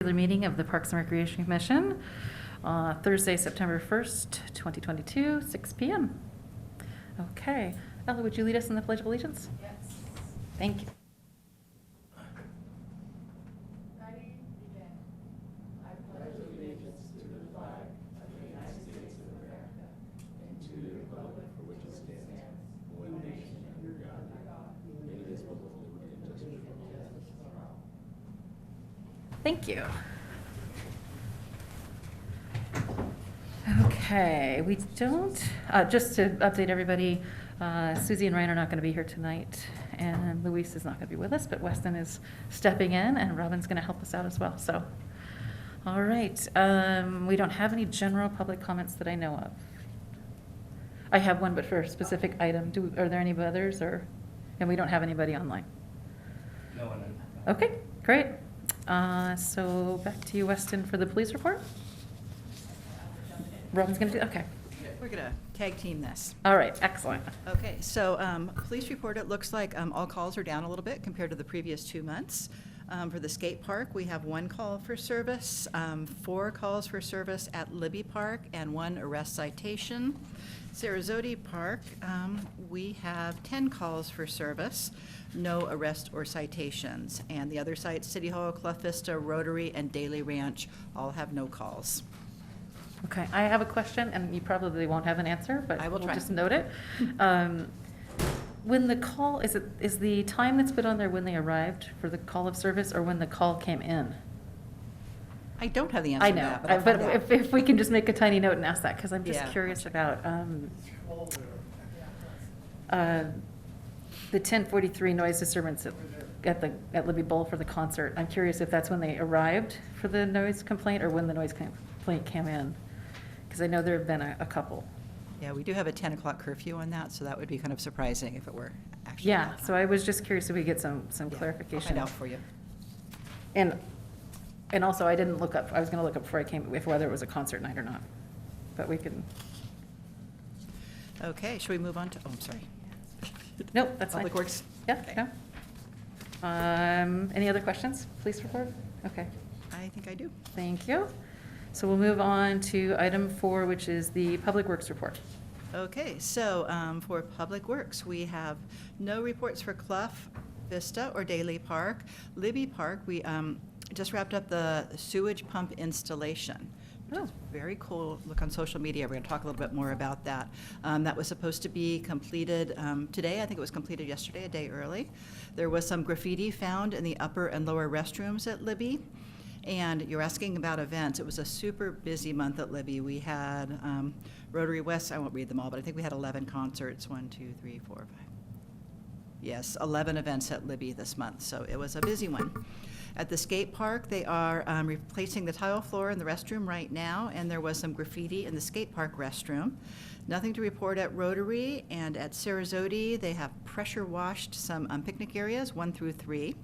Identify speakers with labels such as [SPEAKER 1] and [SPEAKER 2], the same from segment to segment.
[SPEAKER 1] Meeting of the Parks and Recreation Commission, Thursday, September 1st, 2022, 6 p.m. Okay. Ella, would you lead us in the Pledge of Allegiance?
[SPEAKER 2] Yes.
[SPEAKER 1] Thank you.
[SPEAKER 2] Ready? Begin. I pledge allegiance to the flag of the United States of America and to the republic for which it stands, one nation under God, indivisible, with liberty and justice for all.
[SPEAKER 1] Thank you. Okay, we don't, just to update everybody, Susie and Ryan are not going to be here tonight, and Luis is not going to be with us, but Weston is stepping in, and Robin's going to help us out as well. So, all right, we don't have any general public comments that I know of. I have one, but for a specific item. Are there any others, or? And we don't have anybody online.
[SPEAKER 3] No one.
[SPEAKER 1] Okay, great. So back to you, Weston, for the police report. Robin's going to do, okay.
[SPEAKER 4] We're going to tag team this.
[SPEAKER 1] All right, excellent.
[SPEAKER 4] Okay, so police report, it looks like all calls are down a little bit compared to the previous 2 months. For the skate park, we have 1 call for service, 4 calls for service at Libby Park, and 1 arrest citation. Sarasota Park, we have 10 calls for service, no arrest or citations. And the other sites, City Hall, Clough Vista, Rotary, and Daily Ranch, all have no calls.
[SPEAKER 1] Okay, I have a question, and you probably won't have an answer, but
[SPEAKER 4] I will
[SPEAKER 1] we'll
[SPEAKER 4] try.
[SPEAKER 1] just note it. When the call, is the time that's put on there when they arrived for the call of service, or when the call came in?
[SPEAKER 4] I don't have the answer
[SPEAKER 1] I
[SPEAKER 4] to
[SPEAKER 1] know,
[SPEAKER 4] that, but I'll find out.
[SPEAKER 1] if we can just make a tiny note and ask that, because I'm just
[SPEAKER 4] Yeah,
[SPEAKER 1] curious
[SPEAKER 4] I'll check.
[SPEAKER 1] about the 10:43 noise disturbance at Libby Bowl for the concert. I'm curious if that's when they arrived for the noise complaint, or when the noise complaint came in, because I know there have been a couple.
[SPEAKER 4] Yeah, we do have a 10 o'clock curfew on that, so that would be kind of surprising if it were actually.
[SPEAKER 1] Yeah,
[SPEAKER 4] that
[SPEAKER 1] so
[SPEAKER 4] time.
[SPEAKER 1] I was just curious if we get some
[SPEAKER 4] Yeah,
[SPEAKER 1] clarification.
[SPEAKER 4] I'll find out for you.
[SPEAKER 1] And also, I didn't look up, I was gonna look up before I came, if whether it was a concert night or not, but we can,
[SPEAKER 4] Okay, should we move on to, oh, I'm sorry.
[SPEAKER 1] nope, that's fine.
[SPEAKER 4] Public Works?
[SPEAKER 1] Yeah,
[SPEAKER 4] Okay.
[SPEAKER 1] no. Any other questions? Police report? Okay,
[SPEAKER 4] I think I do.
[SPEAKER 1] thank you. So we'll move on to item 4, which is the Public Works report.
[SPEAKER 4] Okay, so for Public Works, we have no reports for Clough Vista or Daly Park. Libby Park, we just wrapped up the sewage pump installation, which is very cool. Look on social media. We're going to talk a little bit more about that. That was supposed to be completed today. I think it was completed yesterday, a day early. There was some graffiti found in the upper and lower restrooms at Libby. And you're asking about events. It was a super busy month at Libby. We had Rotary West, I won't read them all, but I think we had 11 concerts, 1, 2, 3, 4, 5. Yes, 11 events at Libby this month, so it was a busy one. At the skate park, they are replacing the tile floor in the restroom right now, and there was some graffiti in the skate park restroom. Nothing to report at Rotary, and at Sarasota, they have pressure washed some picnic areas, 1 through 3.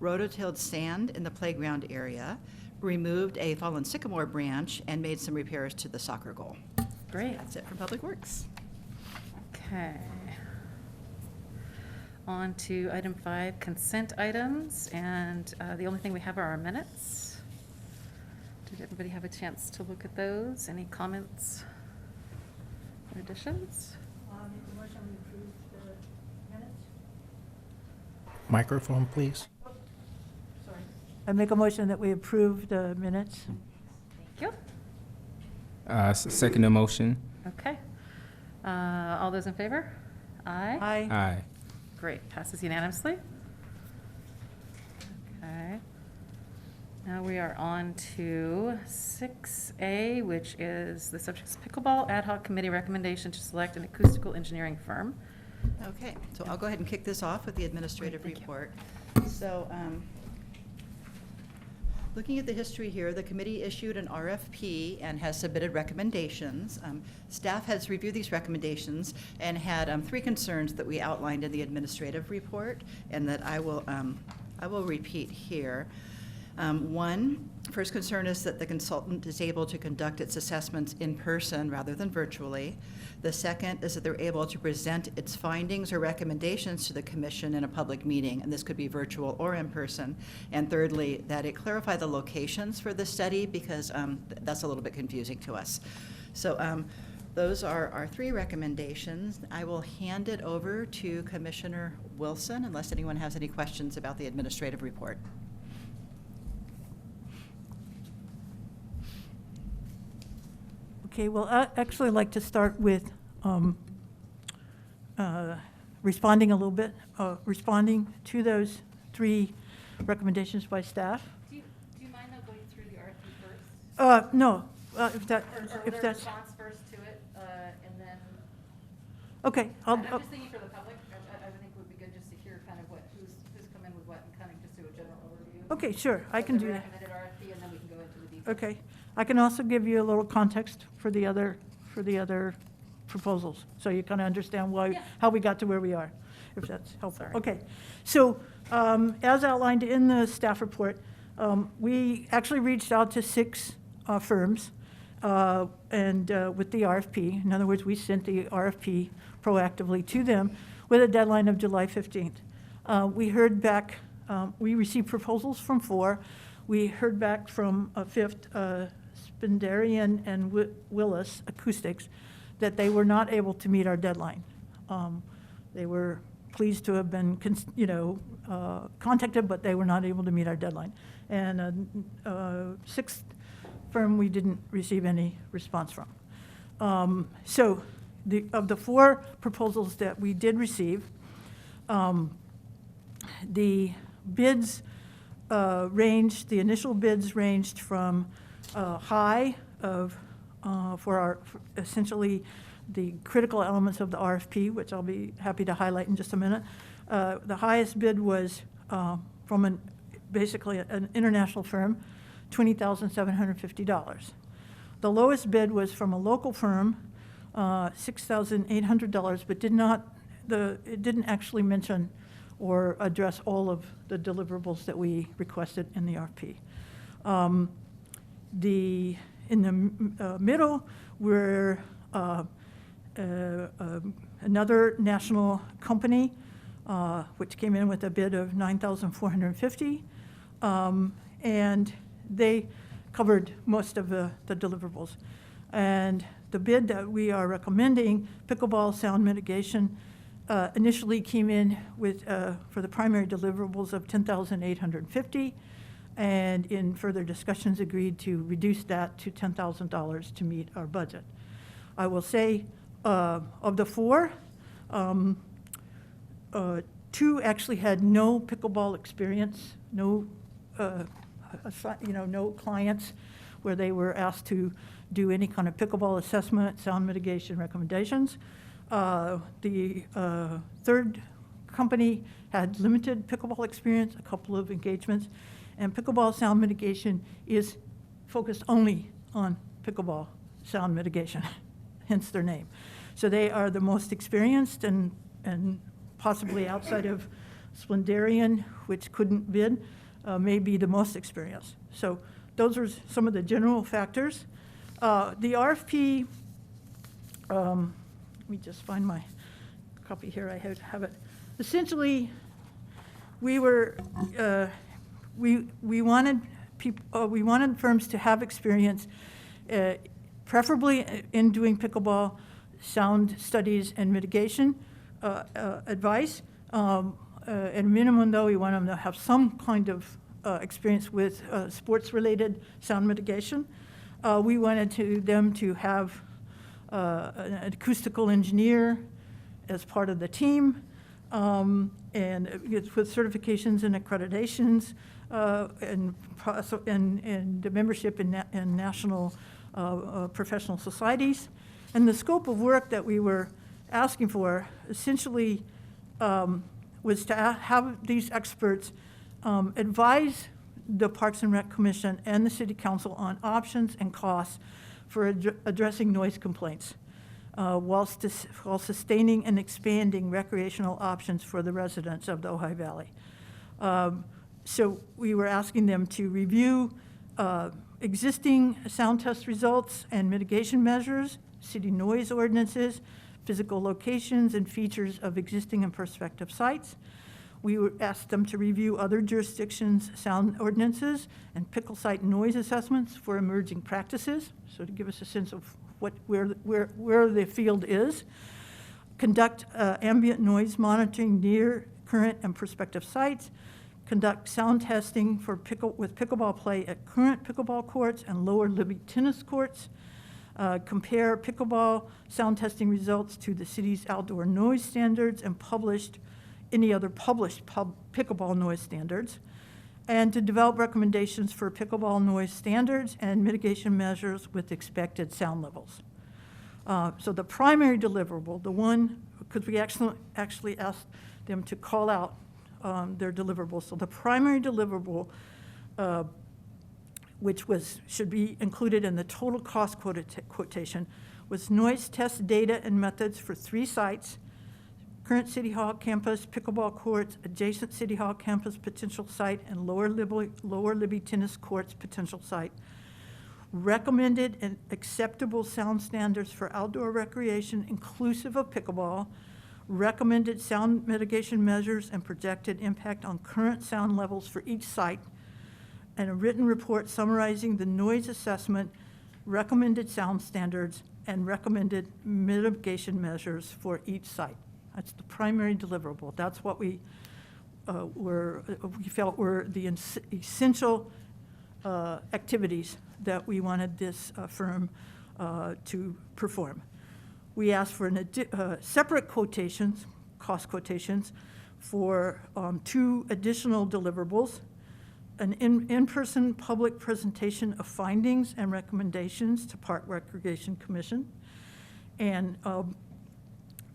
[SPEAKER 4] Rototilled sand in the playground area, removed a fallen sycamore branch, and made some repairs to the soccer goal.
[SPEAKER 1] Great.
[SPEAKER 4] That's it from Public Works.
[SPEAKER 1] Okay. On to item 5, consent items, and the only thing we have are our minutes. Did everybody have a chance to look at those? Any comments or additions?
[SPEAKER 5] Microphone, please.
[SPEAKER 6] I make a motion that we approve the minutes.
[SPEAKER 1] Thank you.
[SPEAKER 3] Second motion.
[SPEAKER 1] Okay. All those in favor? Aye.
[SPEAKER 6] Aye.
[SPEAKER 3] Aye.
[SPEAKER 1] Great, passes unanimously. Okay. Now we are on to 6A, which is the subject's pickleball ad hoc committee recommendation to select an acoustical engineering firm.
[SPEAKER 4] Okay, so I'll go ahead and kick this off with the administrative
[SPEAKER 1] Great, thank you.
[SPEAKER 4] report. So, looking at the history here, the committee issued an RFP and has submitted recommendations. Staff has reviewed these recommendations and had 3 concerns that we outlined in the administrative report, and that I will repeat here. One, first concern is that the consultant is able to conduct its assessments in person rather than virtually. The second is that they're able to present its findings or recommendations to the commission in a public meeting, and this could be virtual or in person. And thirdly, that it clarify the locations for the study, because that's a little bit confusing to us. So those are our three recommendations. I will hand it over to Commissioner Wilson, unless anyone has any questions about the administrative report.
[SPEAKER 6] Okay, well, I'd actually like to start with responding a little bit, responding to those three recommendations by staff.
[SPEAKER 1] Do you mind though going through the RFP first?
[SPEAKER 6] No,
[SPEAKER 1] Or
[SPEAKER 6] if
[SPEAKER 1] the
[SPEAKER 6] that's,
[SPEAKER 1] response first to it, and then,
[SPEAKER 6] okay.
[SPEAKER 1] I'm just thinking for the public, I would think it would be good just to hear kind of who's come in with what and kind of just do a general overview.
[SPEAKER 6] Okay, sure, I
[SPEAKER 1] of
[SPEAKER 6] can
[SPEAKER 1] the
[SPEAKER 6] do that.
[SPEAKER 1] recommended RFP, and then we can go into the details.
[SPEAKER 6] Okay. I can also give you a little context for the other proposals, so you kind of understand
[SPEAKER 1] Yeah.
[SPEAKER 6] how we got to where we are, if that's helpful.
[SPEAKER 1] Sorry.
[SPEAKER 6] Okay. So as outlined in the staff report, we actually reached out to 6 firms and with the RFP. In other words, we sent the RFP proactively to them with a deadline of July 15th. We heard back, we received proposals from 4. We heard back from a 5th, Spindarian and Willis Acoustics, that they were not able to meet our deadline. They were pleased to have been, contacted, but they were not able to meet our deadline. And 6th firm, we didn't receive any response from. So of the 4 proposals that we did receive, the bids ranged, the initial bids ranged from high of, for essentially the critical elements of the RFP, which I'll be happy to highlight in just a minute. The highest bid was from basically an international firm, $20,750. The lowest bid was from a local firm, $6,800, but it didn't actually mention or address all of the deliverables that we requested in the RFP. In the middle were another national company, which came in with a bid of $9,450, and they covered most of the deliverables. And the bid that we are recommending, pickleball sound mitigation, initially came in with, for the primary deliverables of $10,850, and in further discussions agreed to reduce that to $10,000 to meet our budget. I will say, of the 4, 2 actually had no pickleball experience, no clients where they were asked to do any kind of pickleball assessment, sound mitigation recommendations. The 3rd company had limited pickleball experience, a couple of engagements, and pickleball sound mitigation is focused only on pickleball sound mitigation, hence their name. So they are the most experienced and possibly outside of Splendarian, which couldn't bid, may be the most experienced. So those are some of the general factors. The RFP, let me just find my copy here, I have it. Essentially, we were, we wanted firms to have experience, preferably in doing pickleball sound studies and mitigation advice. At minimum, though, we want them to have some kind of experience with sports-related sound mitigation. We wanted them to have an acoustical engineer as part of the team, and with certifications and accreditations, and the membership in national professional societies. And the scope of work that we were asking for essentially was to have these experts advise the Parks and Rec Commission and the City Council on options and costs for addressing noise complaints, while sustaining and expanding recreational options for the residents of the Ojai Valley. So we were asking them to review existing sound test results and mitigation measures, city noise ordinances, physical locations and features of existing and prospective sites. We asked them to review other jurisdictions' sound ordinances and pickle site noise assessments for emerging practices, so to give us a sense of where the field is. Conduct ambient noise monitoring near current and prospective sites. Conduct sound testing with pickleball play at current pickleball courts and lower Libby tennis courts. Compare pickleball sound testing results to the city's outdoor noise standards and any other published pickleball noise standards, and to develop recommendations for pickleball noise standards and mitigation measures with expected sound levels. So the primary deliverable, the one, because we actually asked them to call out their deliverables. So the primary deliverable, which should be included in the total cost quotation, was noise test data and methods for 3 sites: current City Hall campus, pickleball courts, adjacent City Hall campus potential site, and lower Libby tennis courts potential site. Recommended and acceptable sound standards for outdoor recreation inclusive of pickleball. Recommended sound mitigation measures and projected impact on current sound levels for each site. And a written report summarizing the noise assessment, recommended sound standards, and recommended mitigation measures for each site. That's the primary deliverable. That's what we felt were the essential activities that we wanted this firm to perform. We asked for separate quotations, cost quotations, for 2 additional deliverables: an in-person public presentation of findings and recommendations to Park Recreation Commission, and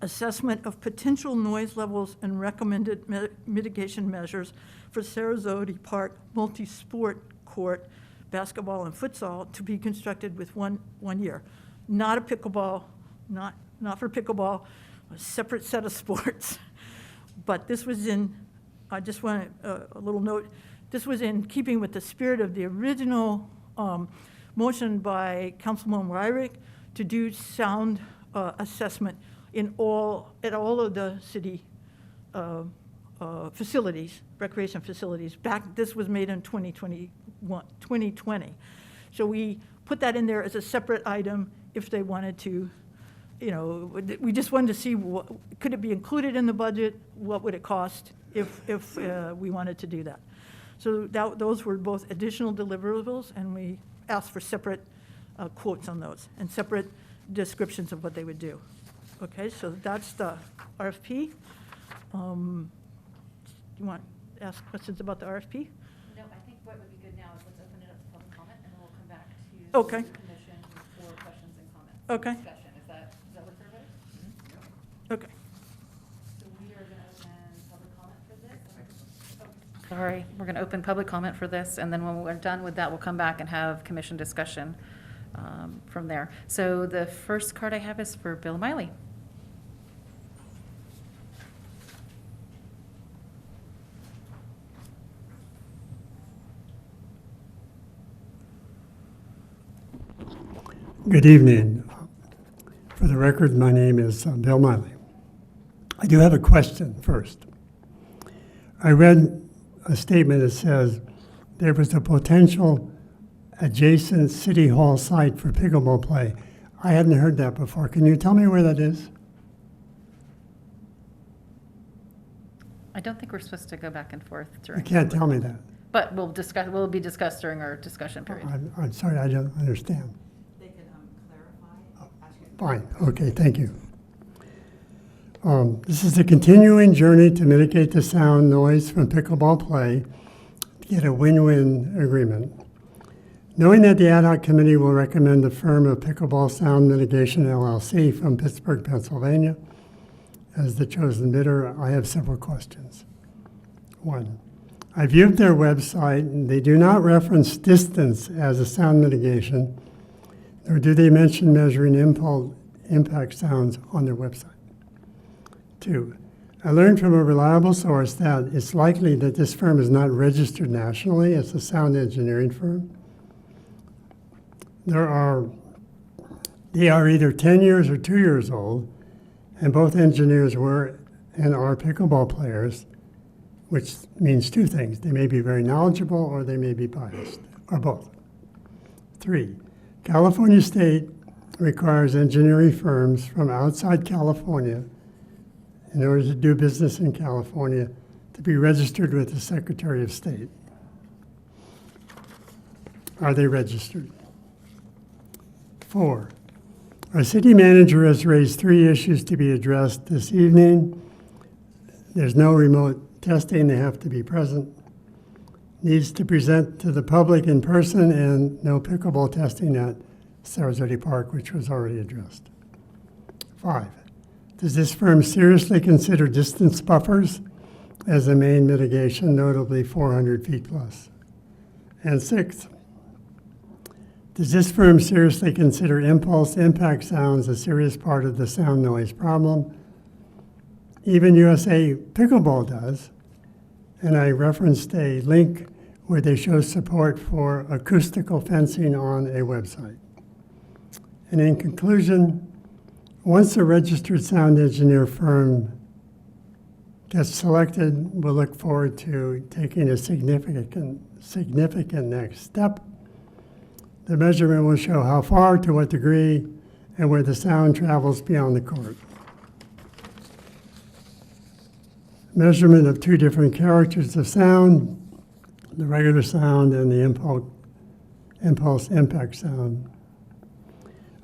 [SPEAKER 6] assessment of potential noise levels and recommended mitigation measures for Sarasota Park multi-sport court, basketball and futsal, to be constructed with one year. Not a pickleball, not for pickleball, a separate set of sports. But this was I just want a little note, this was in keeping with the spirit of the original motion by Councilman Wyrick to do sound assessment at all of the city facilities, recreation facilities. This was made in 2020. So we put that in there as a separate item if they wanted to, we just wanted to see could it be included in the budget? What would it cost if we wanted to do that? So those were both additional deliverables, and we asked for separate quotes on those and separate descriptions of what they would do. Okay, so that's the RFP. You want to ask questions about the RFP?
[SPEAKER 1] No, I think what would be good now is let's open it up to public comment, and then we'll come back to
[SPEAKER 6] Okay.
[SPEAKER 1] the commission for questions and comments.
[SPEAKER 6] Okay.
[SPEAKER 1] Discussion. Does that work for everybody?
[SPEAKER 6] Okay.
[SPEAKER 1] So we are going to open public comment for this. Sorry, we're going to open public comment for this, and then when we're done with that, we'll come back and have commission discussion from there. So the first card I have is for Bill Miley.
[SPEAKER 7] Good evening. For the record, my name is Bill Miley. I do have a question first. I read a statement that says there was a potential adjacent City Hall site for pickleball play. I hadn't heard that before. Can you tell me where that is?
[SPEAKER 1] I don't think we're supposed to go back and forth
[SPEAKER 7] You
[SPEAKER 1] during.
[SPEAKER 7] can't tell me that.
[SPEAKER 1] But will be discussed during our discussion period.
[SPEAKER 7] I'm sorry, I don't understand.
[SPEAKER 4] They can clarify. Ask you-
[SPEAKER 7] Fine, okay, thank you. This is a continuing journey to mitigate the sound noise from pickleball play to get a win-win agreement. Knowing that the ad hoc committee will recommend the firm of Pickleball Sound Mitigation LLC from Pittsburgh, Pennsylvania as the chosen bidder, I have several questions. 1, I viewed their website and they do not reference distance as a sound mitigation, nor do they mention measuring impact sounds on their website. 2, I learned from a reliable source that it's likely that this firm is not registered nationally as a sound engineering firm. They are either 10 years or 2 years old, and both engineers were and are pickleball players, which means two things. They may be very knowledgeable or they may be biased, or both. 3, California State requires engineering firms from outside California in order to do business in California to be registered with the Secretary of State. Are they registered? 4, our city manager has raised 3 issues to be addressed this evening. There's no remote testing, they have to be present. Needs to present to the public in person, and no pickleball testing at Sarasota Park, which was already addressed. 5, does this firm seriously consider distance buffers as a main mitigation, notably 400 feet plus? And 6, does this firm seriously consider impulse impact sounds a serious part of the sound noise problem? Even USA Pickleball does, and I referenced a link where they show support for acoustical fencing on a website. And in conclusion, once a registered sound engineer firm gets selected, we'll look forward to taking a significant next step. The measurement will show how far, to what degree, and where the sound travels beyond the court. Measurement of 2 different characters of sound, the regular sound and the impulse impact sound.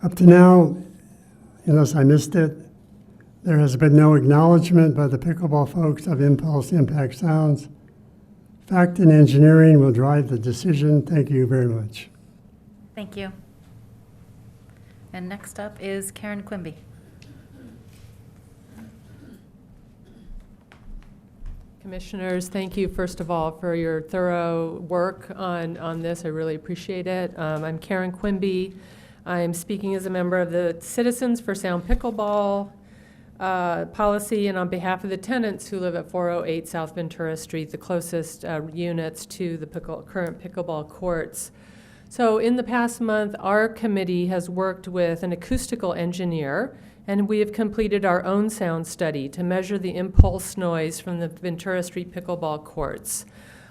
[SPEAKER 7] Up to now, unless I missed it, there has been no acknowledgement by the pickleball folks of impulse impact sounds. Fact and engineering will drive the decision. Thank you very much.
[SPEAKER 1] Thank you. And next up is Karen Quimby.
[SPEAKER 8] Commissioners, thank you, first of all, for your thorough work on this. I really appreciate it. I'm Karen Quimby. I'm speaking as a member of the Citizens for Sound Pickleball policy and on behalf of the tenants who live at 408 South Ventura Street, the closest units to the current pickleball courts. So in the past month, our committee has worked with an acoustical engineer, and we have completed our own sound study to measure the impulse noise from the Ventura Street pickleball courts.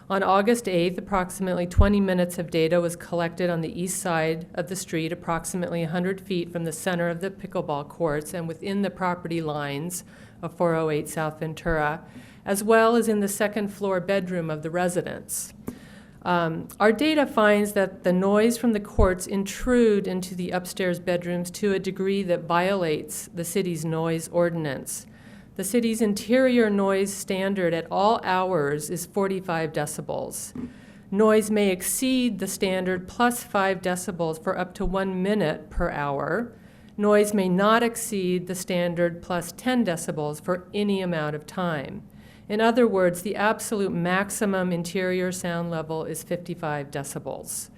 [SPEAKER 8] On August 8th, approximately 20 minutes of data was collected on the east side of the street, approximately 100 feet from the center of the pickleball courts and within the property lines of 408 South Ventura, as well as in the second floor bedroom of the residence. Our data finds that the noise from the courts intrude into the upstairs bedrooms to a degree that violates the city's noise ordinance. The city's interior noise standard at all hours is 45 decibels. Noise may exceed the standard plus 5 decibels for up to 1 minute per hour. Noise may not exceed the standard plus 10 decibels for any amount of time. In other words, the absolute maximum interior sound level is 55 decibels.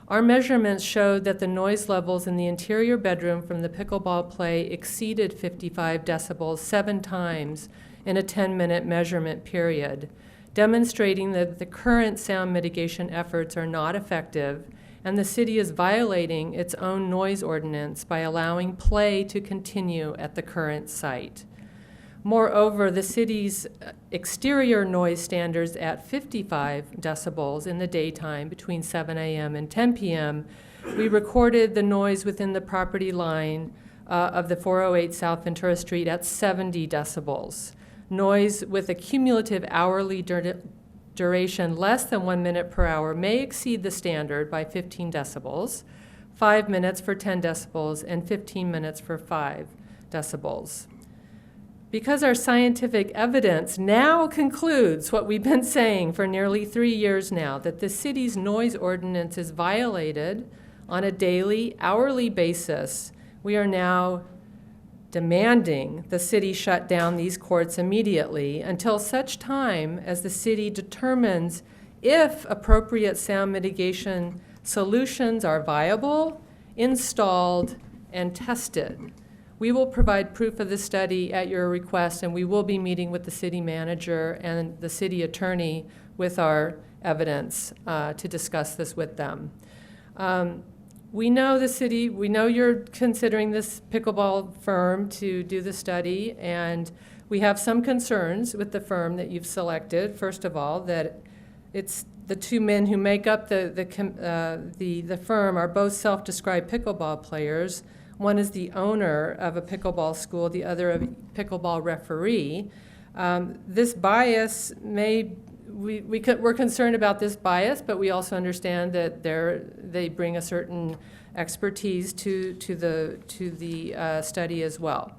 [SPEAKER 8] Our measurements showed that the noise levels in the interior bedroom from the pickleball play exceeded 55 decibels 7 times in a 10-minute measurement period, demonstrating that the current sound mitigation efforts are not effective and the city is violating its own noise ordinance by allowing play to continue at the current site. Moreover, the city's exterior noise standards at 55 decibels in the daytime between 7 a.m. and 10 p.m., we recorded the noise within the property line of the 408 South Ventura Street at 70 decibels. Noise with a cumulative hourly duration less than 1 minute per hour may exceed the standard by 15 decibels, 5 minutes for 10 decibels, and 15 minutes for 5 decibels. Because our scientific evidence now concludes what we've been saying for nearly 3 years now, that the city's noise ordinance is violated on a daily, hourly basis, we are now demanding the city shut down these courts immediately until such time as the city determines if appropriate sound mitigation solutions are viable, installed, and tested. We will provide proof of the study at your request, and we will be meeting with the city manager and the city attorney with our evidence to discuss this with them. We know the city, we know you're considering this pickleball firm to do the study, and we have some concerns with the firm that you've selected. First of all, that it's the two men who make up the firm are both self-described pickleball players. One is the owner of a pickleball school, the other a pickleball referee. This bias we're concerned about this bias, but we also understand that they bring a certain expertise to the study as well.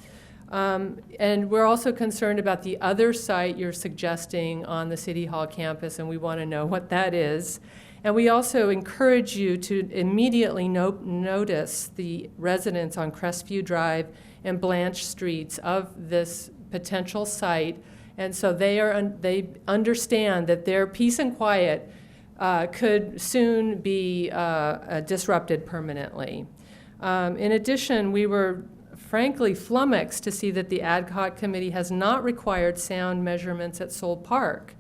[SPEAKER 8] And we're also concerned about the other site you're suggesting on the City Hall campus, and we want to know what that is. And we also encourage you to immediately notice the residents on Crestview Drive and Blanche Streets of this potential site. And so they understand that their peace and quiet could soon be disrupted permanently. In addition, we were frankly flummoxed to see that the ad hoc committee has not required sound measurements at Seoul Park,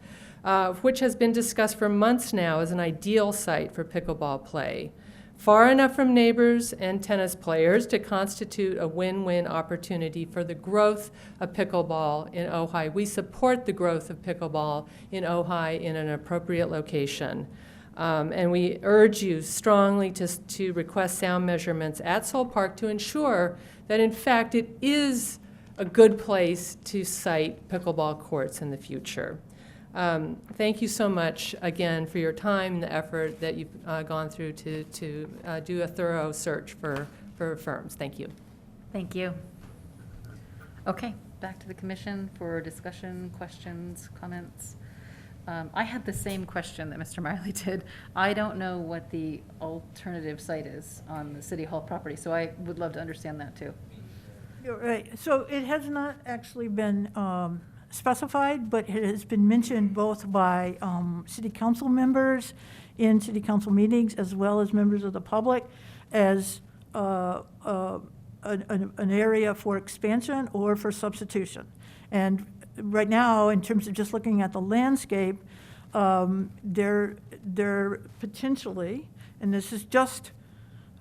[SPEAKER 8] which has been discussed for months now as an ideal site for pickleball play. Far enough from neighbors and tennis players to constitute a win-win opportunity for the growth of pickleball in Ojai. We support the growth of pickleball in Ojai in an appropriate location. And we urge you strongly to request sound measurements at Seoul Park to ensure that, in fact, it is a good place to site pickleball courts in the future. Thank you so much again for your time and the effort that you've gone through to do a thorough search for firms. Thank you.
[SPEAKER 1] Thank you. Okay, back to the commission for discussion, questions, comments. I had the same question that Mr. Miley did. I don't know what the alternative site is on the City Hall property, so I would love to understand that too.
[SPEAKER 6] You're right. So it has not actually been specified, but it has been mentioned both by city council members in city council meetings as well as members of the public as an area for expansion or for substitution. And right now, in terms of just looking at the landscape, there potentially, and this is just,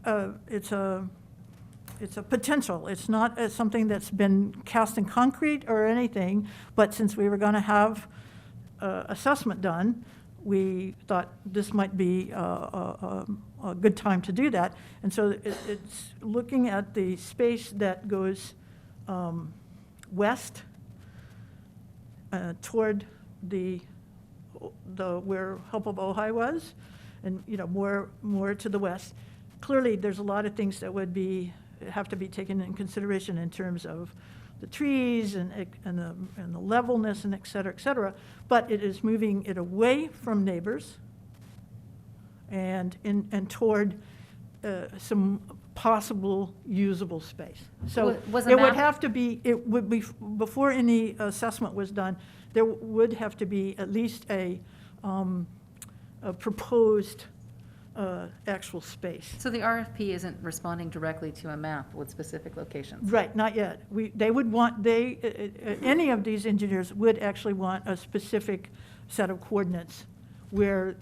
[SPEAKER 6] it's a potential. It's not something that's been cast in concrete or anything, but since we were going to have assessment done, we thought this might be a good time to do that. And so it's looking at the space that goes west toward the where Hope of Ojai was, and more to the west. Clearly, there's a lot of things that would have to be taken in consideration in terms of the trees and the levelness and et cetera, but it is moving it away from neighbors and toward some possible usable space. So
[SPEAKER 1] Was a
[SPEAKER 6] it would
[SPEAKER 1] map-
[SPEAKER 6] have to be, it would be, before any assessment was done, there would have to be at least a proposed actual space.
[SPEAKER 1] So the RFP isn't responding directly to a map with specific locations?
[SPEAKER 6] Right, not yet. They would want, any of these engineers would actually want a specific set of coordinates where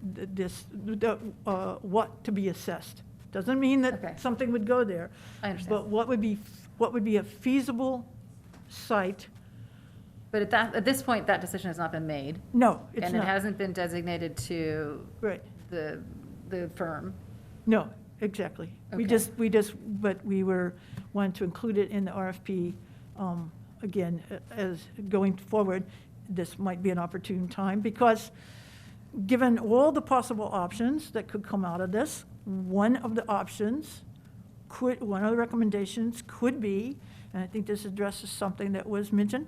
[SPEAKER 6] what to be assessed. Doesn't mean
[SPEAKER 1] Okay.
[SPEAKER 6] that something would go there.
[SPEAKER 1] I understand.
[SPEAKER 6] But what would be a feasible site?
[SPEAKER 1] But at this point, that decision has not been made,
[SPEAKER 6] No, it's
[SPEAKER 1] and it
[SPEAKER 6] not.
[SPEAKER 1] hasn't been designated to
[SPEAKER 6] Right,
[SPEAKER 1] the firm.
[SPEAKER 6] no, exactly.
[SPEAKER 1] Okay.
[SPEAKER 6] But we wanted to include it in the RFP. Again, as going forward, this might be an opportune time, because given all the possible options that could come out of this, one of the recommendations could be, and I think this addresses something that was mentioned,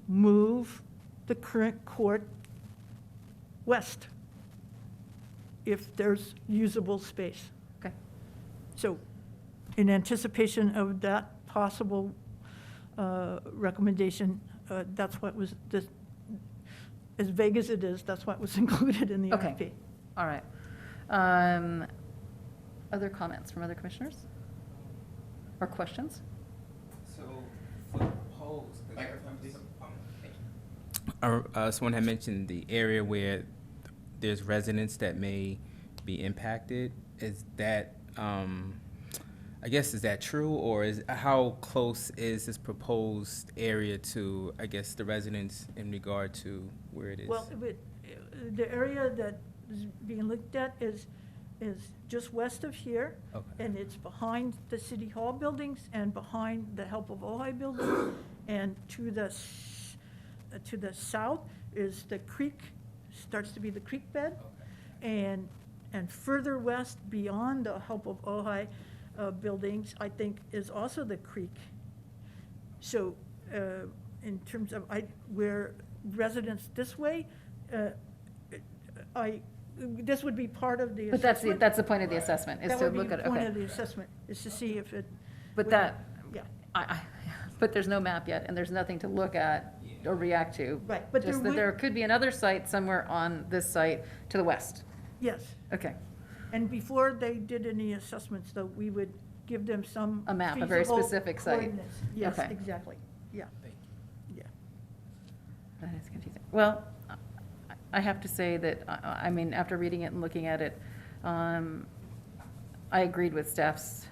[SPEAKER 6] move the current court west if there's usable space.
[SPEAKER 1] Okay.
[SPEAKER 6] So in anticipation of that possible recommendation, that's what was, as vague as it is, that's what was included in the RFP.
[SPEAKER 1] Okay. All right. Other comments from other commissioners? Or questions?
[SPEAKER 3] So for the proposed, someone had mentioned the area where there's residents that may be impacted. Is that, I guess, is that true, or how close is this proposed area to, I guess, the residents in regard to where it is?
[SPEAKER 6] Well, the area that is being looked at is just west of here.
[SPEAKER 3] Okay.
[SPEAKER 6] And it's behind the City Hall buildings and behind the Help of Ojai building. And to the south is the creek, starts to be the creek bed. And further west beyond the Help of Ojai buildings, I think, is also the creek. So in terms of where residents this way, this would be part of the
[SPEAKER 1] But
[SPEAKER 6] assessment.
[SPEAKER 1] that's the point of the assessment, is
[SPEAKER 6] That
[SPEAKER 1] to
[SPEAKER 6] would be
[SPEAKER 1] look
[SPEAKER 6] the
[SPEAKER 1] at,
[SPEAKER 6] point
[SPEAKER 1] okay.
[SPEAKER 6] of the assessment, is to see if it.
[SPEAKER 1] But
[SPEAKER 6] would-
[SPEAKER 1] that,
[SPEAKER 6] Yeah,
[SPEAKER 1] but there's no map yet, and there's nothing to look at or react to.
[SPEAKER 6] right, but there
[SPEAKER 1] Just that
[SPEAKER 6] would,
[SPEAKER 1] there could be another site somewhere on this site to the west.
[SPEAKER 6] yes.
[SPEAKER 1] Okay.
[SPEAKER 6] And before they did any assessments, though, we would give them some.
[SPEAKER 1] A map, a very
[SPEAKER 6] feasible
[SPEAKER 1] specific site.
[SPEAKER 6] coordinates. Yes,
[SPEAKER 1] Okay.
[SPEAKER 6] exactly, yeah, yeah.
[SPEAKER 1] That is confusing. Well, I have to say that, I mean, after reading it and looking at it, I agreed with staff's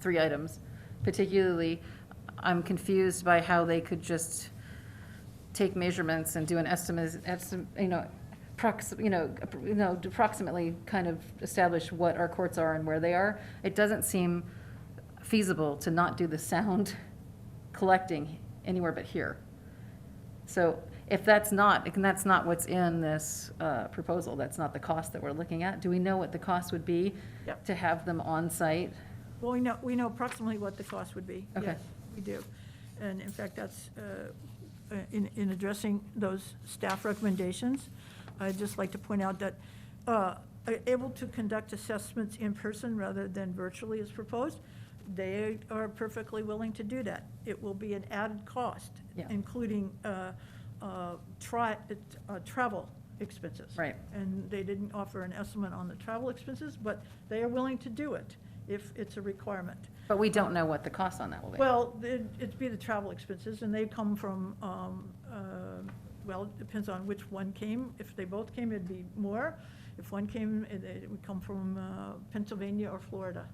[SPEAKER 1] 3 items. Particularly, I'm confused by how they could just take measurements and do an estimate, approximately kind of establish what our courts are and where they are. It doesn't seem feasible to not do the sound collecting anywhere but here. So if that's not what's in this proposal, that's not the cost that we're looking at, do we know what the cost would be
[SPEAKER 6] Yep.
[SPEAKER 1] to have them on site?
[SPEAKER 6] Well, we know approximately what the cost would be.
[SPEAKER 1] Okay.
[SPEAKER 6] Yes, we do. And in fact, that's, in addressing those staff recommendations, I'd just like to point out that able to conduct assessments in person rather than virtually as proposed, they are perfectly willing to do that. It will be an added cost,
[SPEAKER 1] Yeah.
[SPEAKER 6] including travel expenses.
[SPEAKER 1] Right.
[SPEAKER 6] And they didn't offer an estimate on the travel expenses, but they are willing to do it if it's a requirement.
[SPEAKER 1] But we don't know what the cost on that will be.
[SPEAKER 6] Well, it'd be the travel expenses, and they come from, well, it depends on which one came. If they both came, it'd be more. If one came, it would come from Pennsylvania or Florida.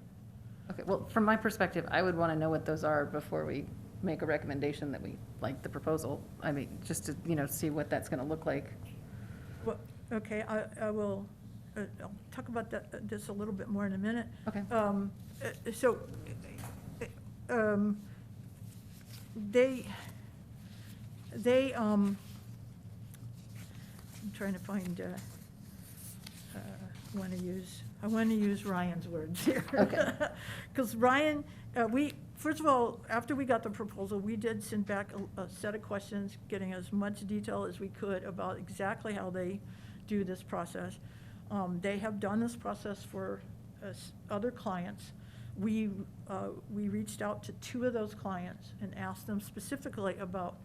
[SPEAKER 1] Okay, well, from my perspective, I would want to know what those are before we make a recommendation that we like the proposal. I mean, just to, see what that's going to look like.
[SPEAKER 6] Well, okay, I will, I'll talk about this a little bit more in a minute.
[SPEAKER 1] Okay.
[SPEAKER 6] So, I'm trying to find, I want to use Ryan's words here.
[SPEAKER 1] Okay.
[SPEAKER 6] Because Ryan, first of all, after we got the proposal, we did send back a set of questions, getting as much detail as we could about exactly how they do this process. They have done this process for other clients. We reached out to 2 of those clients and asked them specifically about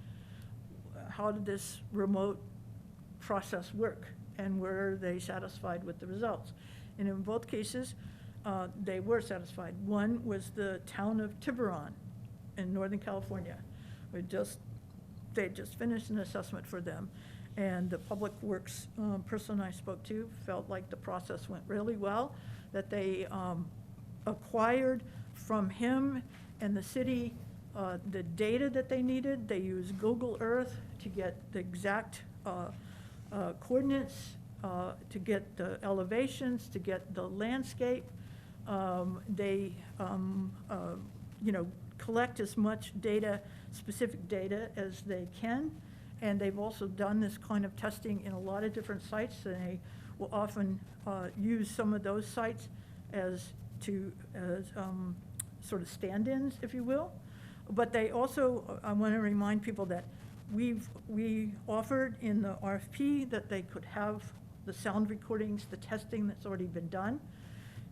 [SPEAKER 6] how did this remote process work, and were they satisfied with the results. And in both cases, they were satisfied. One was the town of Tiburon in Northern California. They just finished an assessment for them, and the public works person I spoke to felt like the process went really well, that they acquired from him and the city the data that they needed. They used Google Earth to get the exact coordinates, to get the elevations, to get the landscape. They, collect as much data, specific data, as they can. And they've also done this kind of testing in a lot of different sites, and they will often use some of those sites as sort of stand-ins, if you will. But they also, I want to remind people that we offered in the RFP that they could have the sound recordings, the testing that's already been done.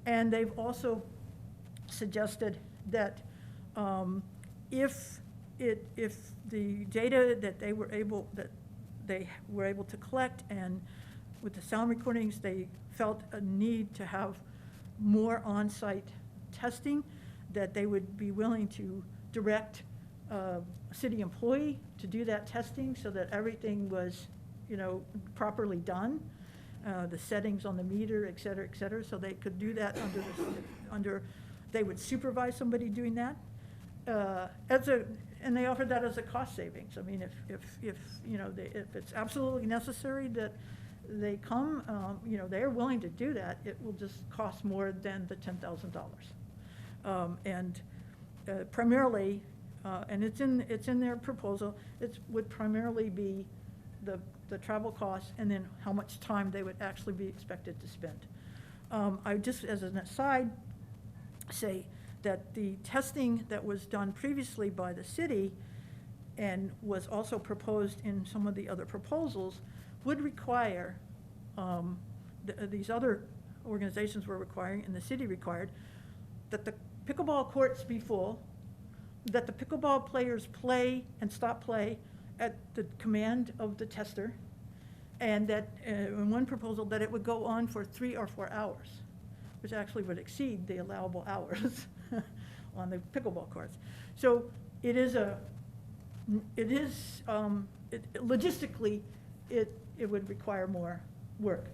[SPEAKER 6] And they've also suggested that if the data that they were able to collect, and with the sound recordings, they felt a need to have more on-site testing, that they would be willing to direct a city employee to do that testing so that everything was, properly done, the settings on the meter, et cetera, so they could do that they would supervise somebody doing that. And they offered that as a cost savings. I mean, if it's absolutely necessary that they come, they're willing to do that, it will just cost more than the $10,000. And primarily, and it's in their proposal, it would primarily be the travel costs and then how much time they would actually be expected to spend. I just, as an aside, say that the testing that was done previously by the city and was also proposed in some of the other proposals would require, these other organizations were requiring and the city required, that the pickleball courts be full, that the pickleball players play and stop play at the command of the tester, and that, in one proposal, that it would go on for 3 or 4 hours, which actually would exceed the allowable hours on the pickleball courts. So logistically, it would require more work.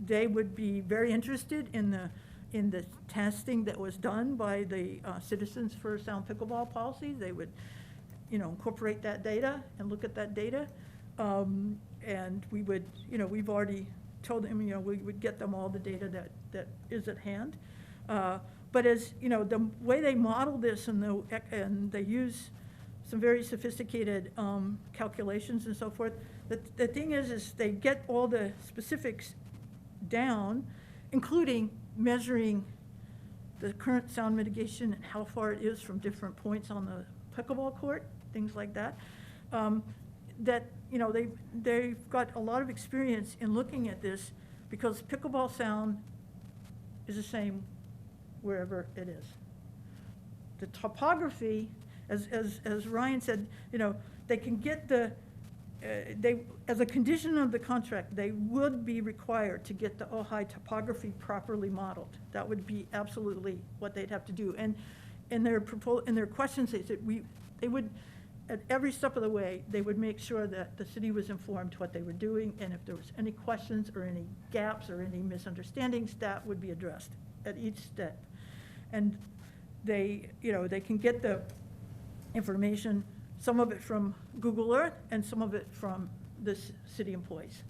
[SPEAKER 6] They would be very interested in the testing that was done by the Citizens for Sound Pickleball policy. They would, incorporate that data and look at that data. And we would, we've already told them, we would get them all the data that is at hand. But as, the way they model this and they use some very sophisticated calculations and so forth, the thing is they get all the specifics down, including measuring the current sound mitigation and how far it is from different points on the pickleball court, things like that. They've got a lot of experience in looking at this because pickleball sound is the same wherever it is. The topography, as Ryan said, they can get as a condition of the contract, they would be required to get the Ojai topography properly modeled. That would be absolutely what they'd have to do. And in their questions, they said they would, at every step of the way, they would make sure that the city was informed what they were doing, and if there was any questions or any gaps or any misunderstandings, that would be addressed at each step. And they can get the information, some of it from Google Earth and some of it from the city employees.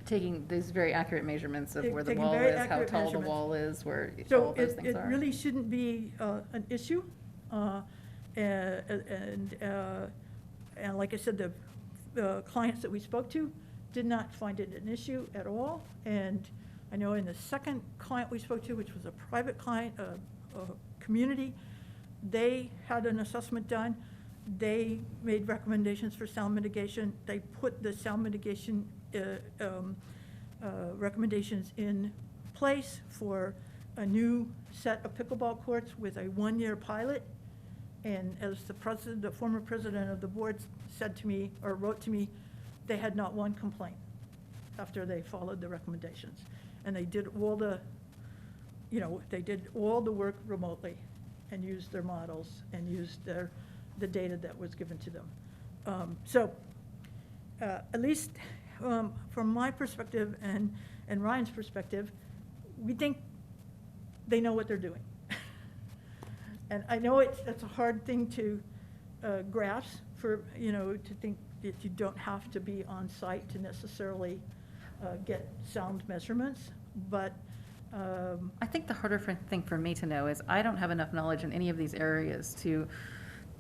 [SPEAKER 1] Taking these very accurate measurements of where the
[SPEAKER 6] Taking
[SPEAKER 1] wall
[SPEAKER 6] very
[SPEAKER 1] is, how
[SPEAKER 6] accurate
[SPEAKER 1] tall the
[SPEAKER 6] measurements.
[SPEAKER 1] wall is, where all
[SPEAKER 6] So
[SPEAKER 1] of those things are.
[SPEAKER 6] it really shouldn't be an issue. And like I said, the clients that we spoke to did not find it an issue at all. And I know in the second client we spoke to, which was a private client, a community, they had an assessment done. They made recommendations for sound mitigation. They put the sound mitigation recommendations in place for a new set of pickleball courts with a 1-year pilot. And as the former president of the board said to me, or wrote to me, they had not one complaint after they followed the recommendations. And they did all the work remotely and used their models and used the data that was given to them. So at least from my perspective and Ryan's perspective, we think they know what they're doing. And I know it's a hard thing to grasp to think that you don't have to be on site to necessarily get sound measurements, but
[SPEAKER 1] I think the harder thing for me to know is I don't have enough knowledge in any of these areas to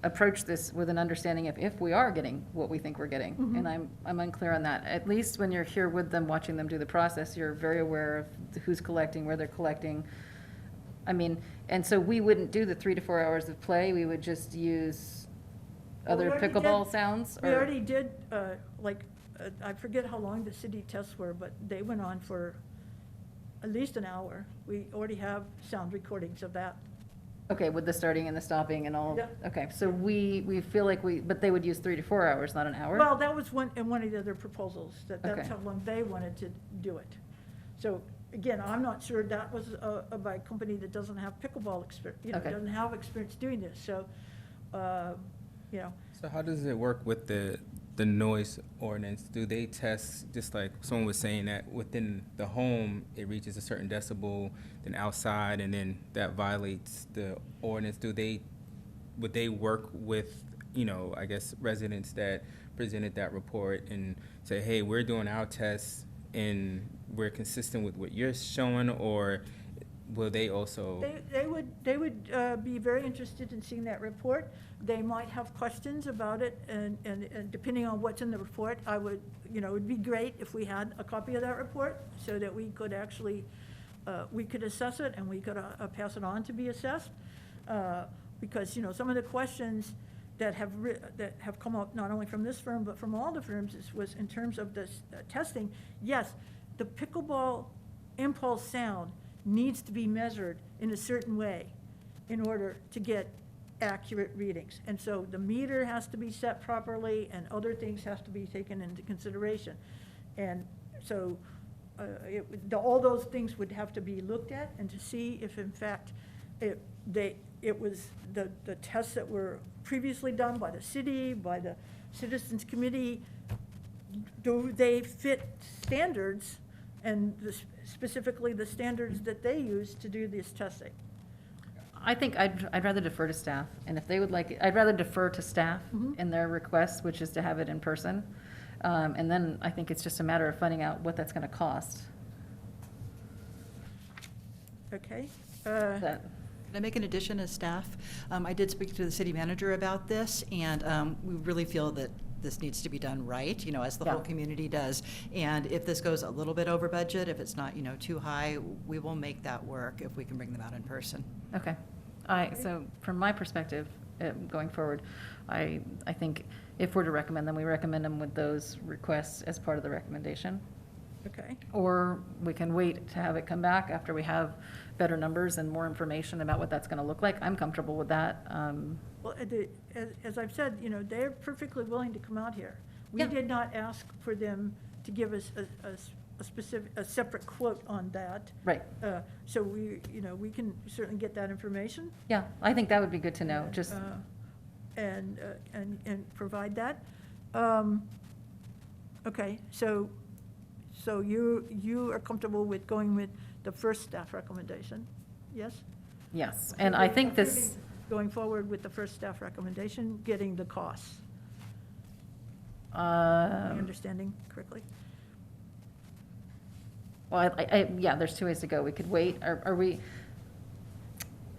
[SPEAKER 1] approach this with an understanding of if we are getting what we think we're getting.
[SPEAKER 6] Mhm.
[SPEAKER 1] And I'm unclear on that. At least when you're here with them, watching them do the process, you're very aware of who's collecting, where they're collecting. I mean, and so we wouldn't do the 3 to 4 hours of play. We would just use
[SPEAKER 6] Well, we
[SPEAKER 1] other
[SPEAKER 6] already
[SPEAKER 1] pickleball
[SPEAKER 6] did-
[SPEAKER 1] sounds?
[SPEAKER 6] We
[SPEAKER 1] or-
[SPEAKER 6] already did, I forget how long the city tests were, but they went on for at least an hour. We already have sound recordings of that.
[SPEAKER 1] Okay, with the starting and the stopping and all?
[SPEAKER 6] Yeah.
[SPEAKER 1] Okay, so we feel like but they would use 3 to 4 hours, not an hour?
[SPEAKER 6] Well, that was in one of the other proposals, that's
[SPEAKER 1] Okay.
[SPEAKER 6] how long they wanted to do it. So, again, I'm not sure that was by a company that doesn't have pickleball experience,
[SPEAKER 1] Okay.
[SPEAKER 6] doesn't have experience doing this. So you know,
[SPEAKER 3] So how does it work with the noise ordinance? Do they test, just like someone was saying, that within the home, it reaches a certain decibel, then outside, and then that violates the ordinance? Would they work with, I guess, residents that presented that report and say, hey, we're doing our tests and we're consistent with what you're showing, or will they also?
[SPEAKER 6] They would be very interested in seeing that report. They might have questions about it, and depending on what's in the report, it would be great if we had a copy of that report so that we could actually, we could assess it and we could pass it on to be assessed. Because, some of the questions that have come up, not only from this firm, but from all the firms, was in terms of this testing. Yes, the pickleball impulse sound needs to be measured in a certain way in order to get accurate readings. And so the meter has to be set properly and other things have to be taken into consideration. And so all those things would have to be looked at and to see if in fact it was the tests that were previously done by the city, by the Citizens Committee, do they fit standards and specifically the standards that they use to do this testing?
[SPEAKER 1] I think I'd rather defer to staff, and if they would like, I'd rather defer to staff in their request, which is to have it in person. And then I think it's just a matter of finding out what that's gonna cost.
[SPEAKER 6] Okay?
[SPEAKER 1] That,
[SPEAKER 4] Can I make an addition as staff? I did speak to the city manager about this, and we really feel that this needs to be done right, as the whole
[SPEAKER 1] Yeah.
[SPEAKER 4] community does. And if this goes a little bit over budget, if it's not, too high, we will make that work if we can bring them out in person.
[SPEAKER 1] okay. So from my perspective, going forward, I think if we're to recommend them, we recommend them with those requests as part of the recommendation.
[SPEAKER 6] Okay.
[SPEAKER 1] Or we can wait to have it come back after we have better numbers and more information about what that's gonna look like. I'm comfortable with that.
[SPEAKER 6] Well, as I've said, they're perfectly willing to come out here. We
[SPEAKER 1] Yeah.
[SPEAKER 6] did not ask for them to give us a separate quote on that.
[SPEAKER 1] Right,
[SPEAKER 6] So we can certainly get that information.
[SPEAKER 1] yeah, I think that would be good to know, just,
[SPEAKER 6] And provide that. Okay, so you are comfortable with going with the first staff recommendation, yes?
[SPEAKER 1] yes. And I think this,
[SPEAKER 6] Going forward with the first staff recommendation, getting the costs. Am I understanding correctly?
[SPEAKER 1] well, yeah, there's two ways to go. We could wait, are we,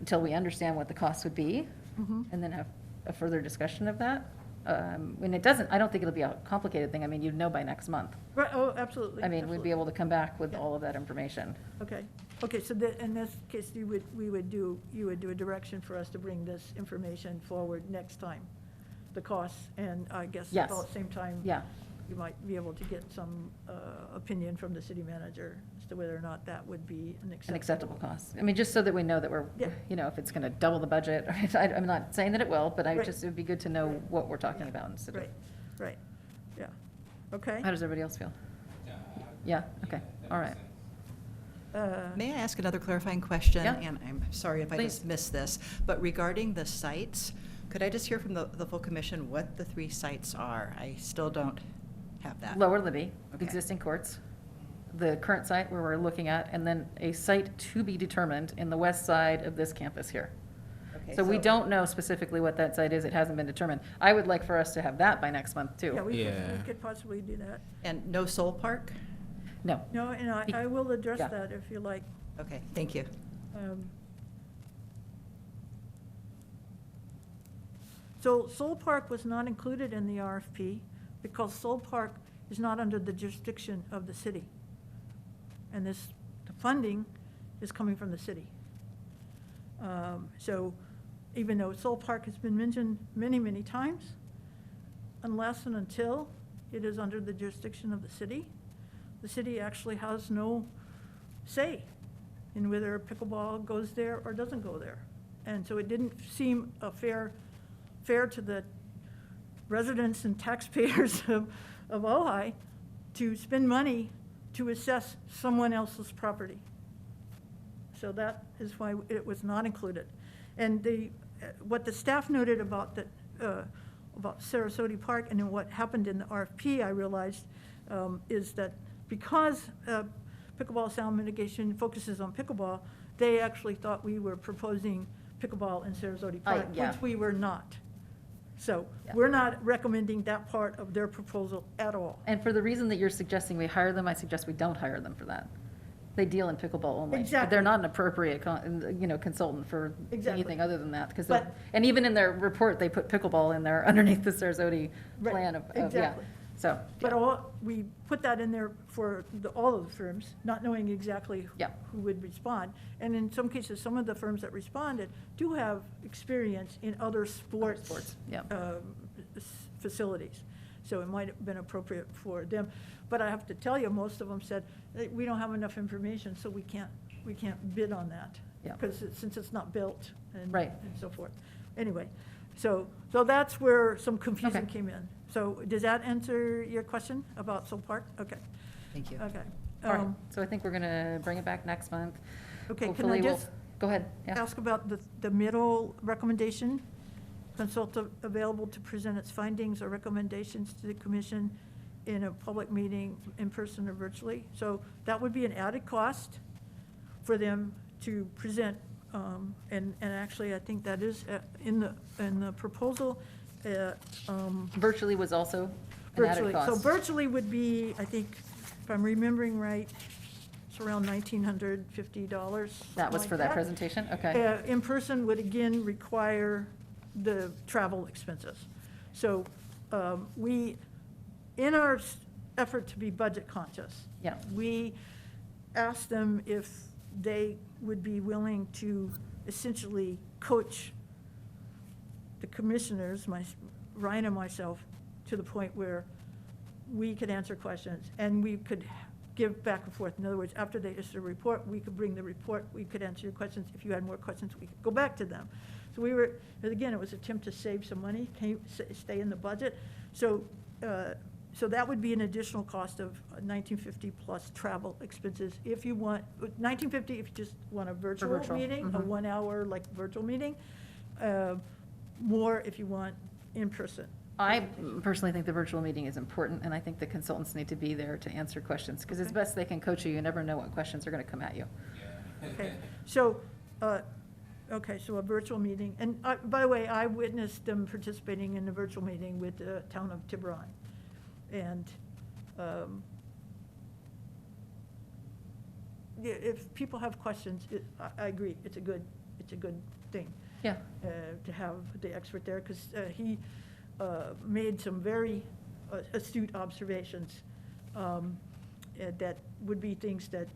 [SPEAKER 1] until we understand what the cost would be,
[SPEAKER 6] Mhm.
[SPEAKER 1] and then have a further discussion of that. And it doesn't, I don't think it'll be a complicated thing. I mean, you'd know by next month.
[SPEAKER 6] Right, oh, absolutely.
[SPEAKER 1] I mean, we'd be able to come back with all of that information.
[SPEAKER 6] Okay, so in this case, you would do a direction for us to bring this information forward next time, the costs, and I guess
[SPEAKER 1] Yes.
[SPEAKER 6] about the same time.
[SPEAKER 1] Yeah,
[SPEAKER 6] You might be able to get some opinion from the city manager as to whether or not that would be an
[SPEAKER 1] an acceptable cost. I mean, just so that we know that we're,
[SPEAKER 6] Yeah.
[SPEAKER 1] if it's gonna double the budget, I'm not saying that it will, but
[SPEAKER 6] Right.
[SPEAKER 1] it'd be good to know what we're talking about instead of.
[SPEAKER 6] Right, yeah, okay.
[SPEAKER 1] How does everybody else feel? Yeah, okay, all right.
[SPEAKER 4] May I ask another clarifying question?
[SPEAKER 1] Yeah.
[SPEAKER 4] And I'm sorry if I
[SPEAKER 1] Please.
[SPEAKER 4] just missed this, but regarding the sites, could I just hear from the full commission what the 3 sites are? I still don't have that.
[SPEAKER 1] Lower Libby,
[SPEAKER 4] Okay.
[SPEAKER 1] existing courts, the current site where we're looking at, and then a site to be determined in the west side of this campus here.
[SPEAKER 4] Okay,
[SPEAKER 1] So we don't know specifically what that site is, it hasn't been determined. I would like for us to have that by next month,
[SPEAKER 6] Yeah,
[SPEAKER 1] too.
[SPEAKER 6] we
[SPEAKER 3] Yeah.
[SPEAKER 6] could possibly do that.
[SPEAKER 4] And no Seoul Park?
[SPEAKER 1] No,
[SPEAKER 6] No, and I will address
[SPEAKER 1] Yeah.
[SPEAKER 6] that if you like.
[SPEAKER 4] Okay, thank you.
[SPEAKER 6] So Seoul Park was not included in the RFP because Seoul Park is not under the jurisdiction of the city. And the funding is coming from the city. So even though Seoul Park has been mentioned many, many times, unless and until it is under the jurisdiction of the city actually has no say in whether pickleball goes there or doesn't go there. And so it didn't seem fair to the residents and taxpayers of Ojai to spend money to assess someone else's property. So that is why it was not included. And what the staff noted about Sarasota Park and then what happened in the RFP, I realized, is that because pickleball sound mitigation focuses on pickleball, they actually thought we were proposing pickleball in Sarasota Park,
[SPEAKER 1] yeah.
[SPEAKER 6] which we were not. So
[SPEAKER 1] Yeah.
[SPEAKER 6] we're not recommending that part of their proposal at all.
[SPEAKER 1] And for the reason that you're suggesting we hire them, I suggest we don't hire them for that. They deal in pickleball only.
[SPEAKER 6] Exactly.
[SPEAKER 1] They're not an appropriate, consultant for
[SPEAKER 6] Exactly.
[SPEAKER 1] anything other than that, because,
[SPEAKER 6] But-
[SPEAKER 1] and even in their report, they put pickleball in there underneath the Sarasota
[SPEAKER 6] Right,
[SPEAKER 1] plan of, yeah.
[SPEAKER 6] exactly.
[SPEAKER 1] So,
[SPEAKER 6] But we put that in there for all of the firms, not knowing exactly
[SPEAKER 1] Yeah.
[SPEAKER 6] who would respond. And in some cases, some of the firms that responded do have experience in other sports.
[SPEAKER 1] yeah.
[SPEAKER 6] Facilities. So it might have been appropriate for them. But I have to tell you, most of them said, we don't have enough information, so we can't bid on that.
[SPEAKER 1] Yeah.
[SPEAKER 6] Because since it's not built and
[SPEAKER 1] Right.
[SPEAKER 6] and so forth. Anyway, so that's where some confusion
[SPEAKER 1] Okay.
[SPEAKER 6] came in. So does that answer your question about Seoul Park? Okay,
[SPEAKER 4] Thank you.
[SPEAKER 6] okay.
[SPEAKER 1] All right, so I think we're gonna bring it back next month.
[SPEAKER 6] Okay, can
[SPEAKER 1] Hopefully
[SPEAKER 6] I
[SPEAKER 1] we'll-
[SPEAKER 6] just
[SPEAKER 1] Go ahead, yeah.
[SPEAKER 6] ask about the middle recommendation? Consultant available to present its findings or recommendations to the commission in a public meeting, in person or virtually. So that would be an added cost for them to present, and actually, I think that is in the proposal.
[SPEAKER 1] Virtually was also an
[SPEAKER 6] Virtually,
[SPEAKER 1] added
[SPEAKER 6] so
[SPEAKER 1] cost.
[SPEAKER 6] virtually would be, I think, if I'm remembering right, it's around $1,950.
[SPEAKER 1] That was
[SPEAKER 6] something
[SPEAKER 1] for
[SPEAKER 6] like
[SPEAKER 1] that presentation, okay.
[SPEAKER 6] In person would again require the travel expenses. So we, in our effort to be budget conscious,
[SPEAKER 1] Yeah.
[SPEAKER 6] we asked them if they would be willing to essentially coach the commissioners, Ryan and myself, to the point where we could answer questions and we could give back and forth. In other words, after they issue a report, we could bring the report, we could answer your questions. If you had more questions, we could go back to them. So we were, again, it was an attempt to save some money, stay in the budget. So that would be an additional cost of $1,950 plus travel expenses. If you want, $1,950 if you just want a virtual
[SPEAKER 1] virtual,
[SPEAKER 6] meeting, a
[SPEAKER 1] mhm.
[SPEAKER 6] 1 hour like virtual meeting. More if you want in person.
[SPEAKER 1] I personally think the virtual meeting is important, and I think the consultants need to be there to answer questions, because as
[SPEAKER 6] Okay.
[SPEAKER 1] best they can coach you, you never know what questions are gonna come at you.
[SPEAKER 6] Okay, so, so a virtual meeting, and by the way, I witnessed them participating in the virtual meeting with the town of Tiburon. And if people have questions, I agree, it's a good thing
[SPEAKER 1] Yeah,
[SPEAKER 6] to have the expert there, because he made some very astute observations that would be things that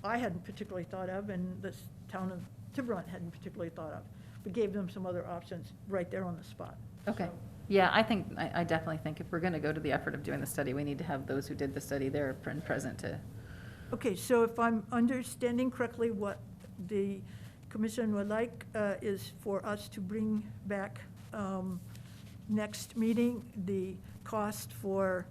[SPEAKER 6] I hadn't particularly thought of, and the town of Tiburon hadn't particularly thought of, but gave them some other options right there on the spot.
[SPEAKER 1] okay.
[SPEAKER 6] So-
[SPEAKER 1] Yeah, I definitely think if we're gonna go to the effort of doing the study, we need to have those who did the study there and present to,
[SPEAKER 6] Okay, so if I'm understanding correctly, what the commission would like is for us to bring back next meeting the cost for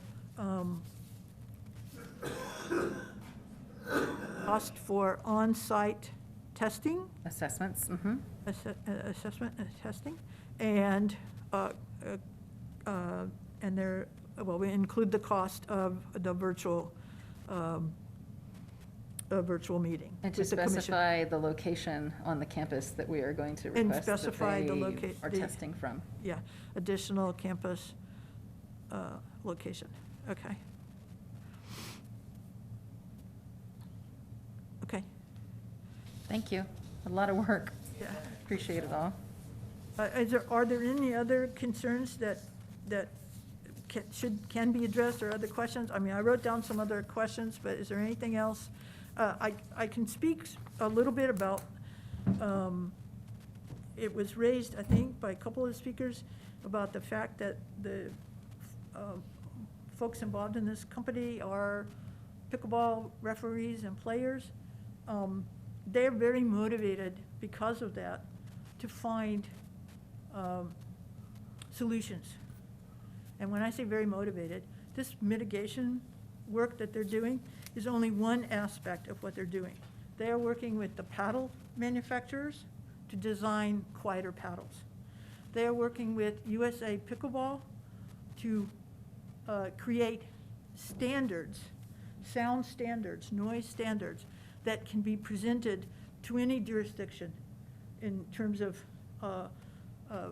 [SPEAKER 6] on-site testing,
[SPEAKER 1] assessments, mm-hmm.
[SPEAKER 6] assessment, testing, and we include the cost of the virtual meeting.
[SPEAKER 1] And to
[SPEAKER 6] with the commission.
[SPEAKER 1] specify the location on the campus that we are going to
[SPEAKER 6] And
[SPEAKER 1] request that
[SPEAKER 6] specify the
[SPEAKER 1] they are
[SPEAKER 6] the-
[SPEAKER 1] testing from.
[SPEAKER 6] Yeah, additional campus location, okay. Okay,
[SPEAKER 1] Thank you. A lot of work.
[SPEAKER 6] yeah.
[SPEAKER 1] Appreciate it all.
[SPEAKER 6] Are there any other concerns that can be addressed, or other questions? I mean, I wrote down some other questions, but is there anything else? I can speak a little bit about, it was raised, I think, by a couple of speakers about the fact that the folks involved in this company are pickleball referees and players. They're very motivated because of that to find solutions. And when I say very motivated, this mitigation work that they're doing is only one aspect of what they're doing. They are working with the paddle manufacturers to design quieter paddles. They are working with USA Pickleball to create standards, sound standards, noise standards that can be presented to any jurisdiction in terms of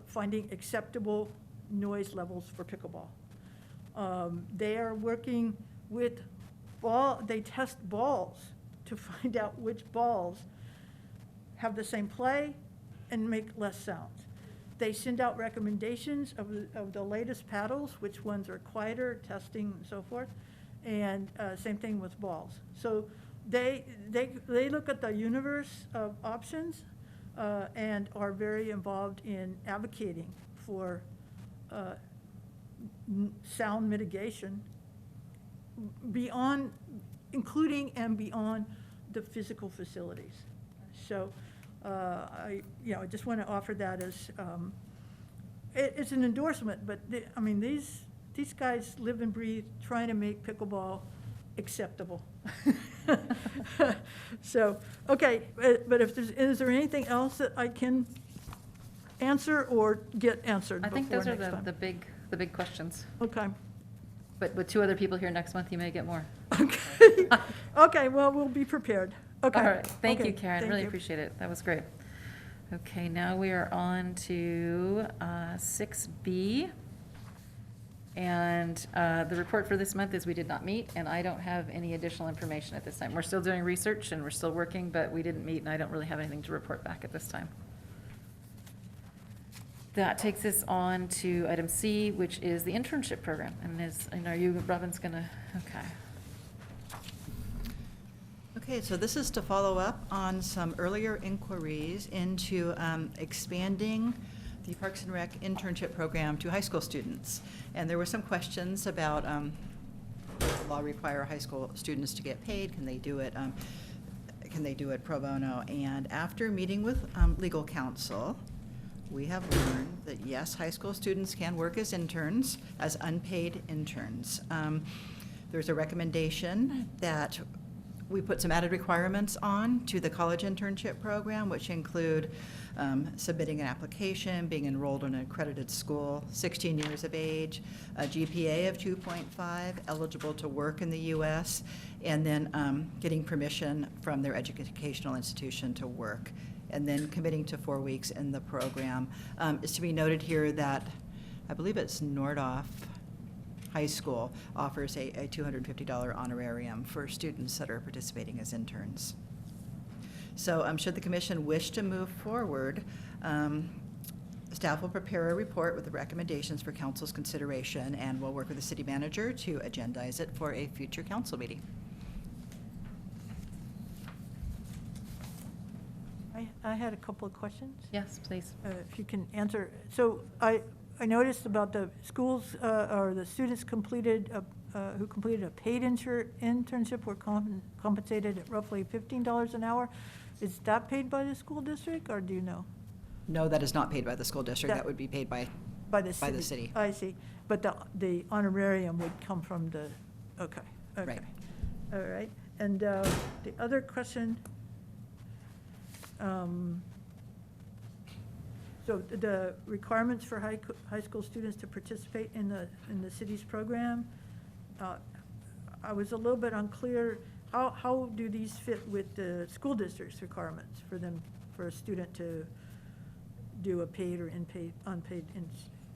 [SPEAKER 6] finding acceptable noise levels for pickleball. They are working with they test balls to find out which balls have the same play and make less sounds. They send out recommendations of the latest paddles, which ones are quieter, testing and so forth, and same thing with balls. So they look at the universe of options and are very involved in advocating for sound mitigation beyond, including and beyond the physical facilities. So I just want to offer that as, it's an endorsement, but I mean, these guys live and breathe trying to make pickleball acceptable. So, okay, but is there anything else that I can answer or get answered
[SPEAKER 1] I
[SPEAKER 6] before
[SPEAKER 1] think those are
[SPEAKER 6] next time?
[SPEAKER 1] the big questions.
[SPEAKER 6] Okay,
[SPEAKER 1] But with 2 other people here next month, you may get more.
[SPEAKER 6] okay, okay, well, we'll be prepared. Okay.
[SPEAKER 1] All right, thank you,
[SPEAKER 6] Okay,
[SPEAKER 1] Karen,
[SPEAKER 6] thank
[SPEAKER 1] really
[SPEAKER 6] you.
[SPEAKER 1] appreciate it, that was great. Okay, now we are on to 6B. And the report for this month is we did not meet, and I don't have any additional information at this time. We're still doing research and we're still working, but we didn't meet, and I don't really have anything to report back at this time. That takes us on to item C, which is the internship program. And are you, Robin's gonna, okay.
[SPEAKER 4] Okay, so this is to follow up on some earlier inquiries into expanding the Parks and Rec internship program to high school students. And there were some questions about, does the law require high school students to get paid? Can they do it pro bono? And after meeting with legal counsel, we have learned that yes, high school students can work as interns, as unpaid interns. There's a recommendation that we put some added requirements on to the college internship program, which include submitting an application, being enrolled in an accredited school, 16 years of age, a GPA of 2.5, eligible to work in the U.S., and then getting permission from their educational institution to work, and then committing to 4 weeks in the program. It's to be noted here that I believe it's Nordhoff High School offers a $250 honorarium for students that are participating as interns. So should the commission wish to move forward, staff will prepare a report with the recommendations for council's consideration, and we'll work with the city manager to agendize it for a future council meeting.
[SPEAKER 6] I had a couple of questions.
[SPEAKER 1] Yes, please.
[SPEAKER 6] If you can answer. So I noticed about the schools, or the students who completed a paid internship were compensated at roughly $15 an hour. Is that paid by the school district, or do you know?
[SPEAKER 4] No, that is not paid by the school district. That would be paid by
[SPEAKER 6] the
[SPEAKER 4] city.
[SPEAKER 6] I see. But the honorarium would come from the, okay.
[SPEAKER 4] Right.
[SPEAKER 6] All right. And the other question, so the requirements for high school students to participate in the city's program, I was a little bit unclear. How do these fit with the school district's requirements for a student to do a paid or unpaid?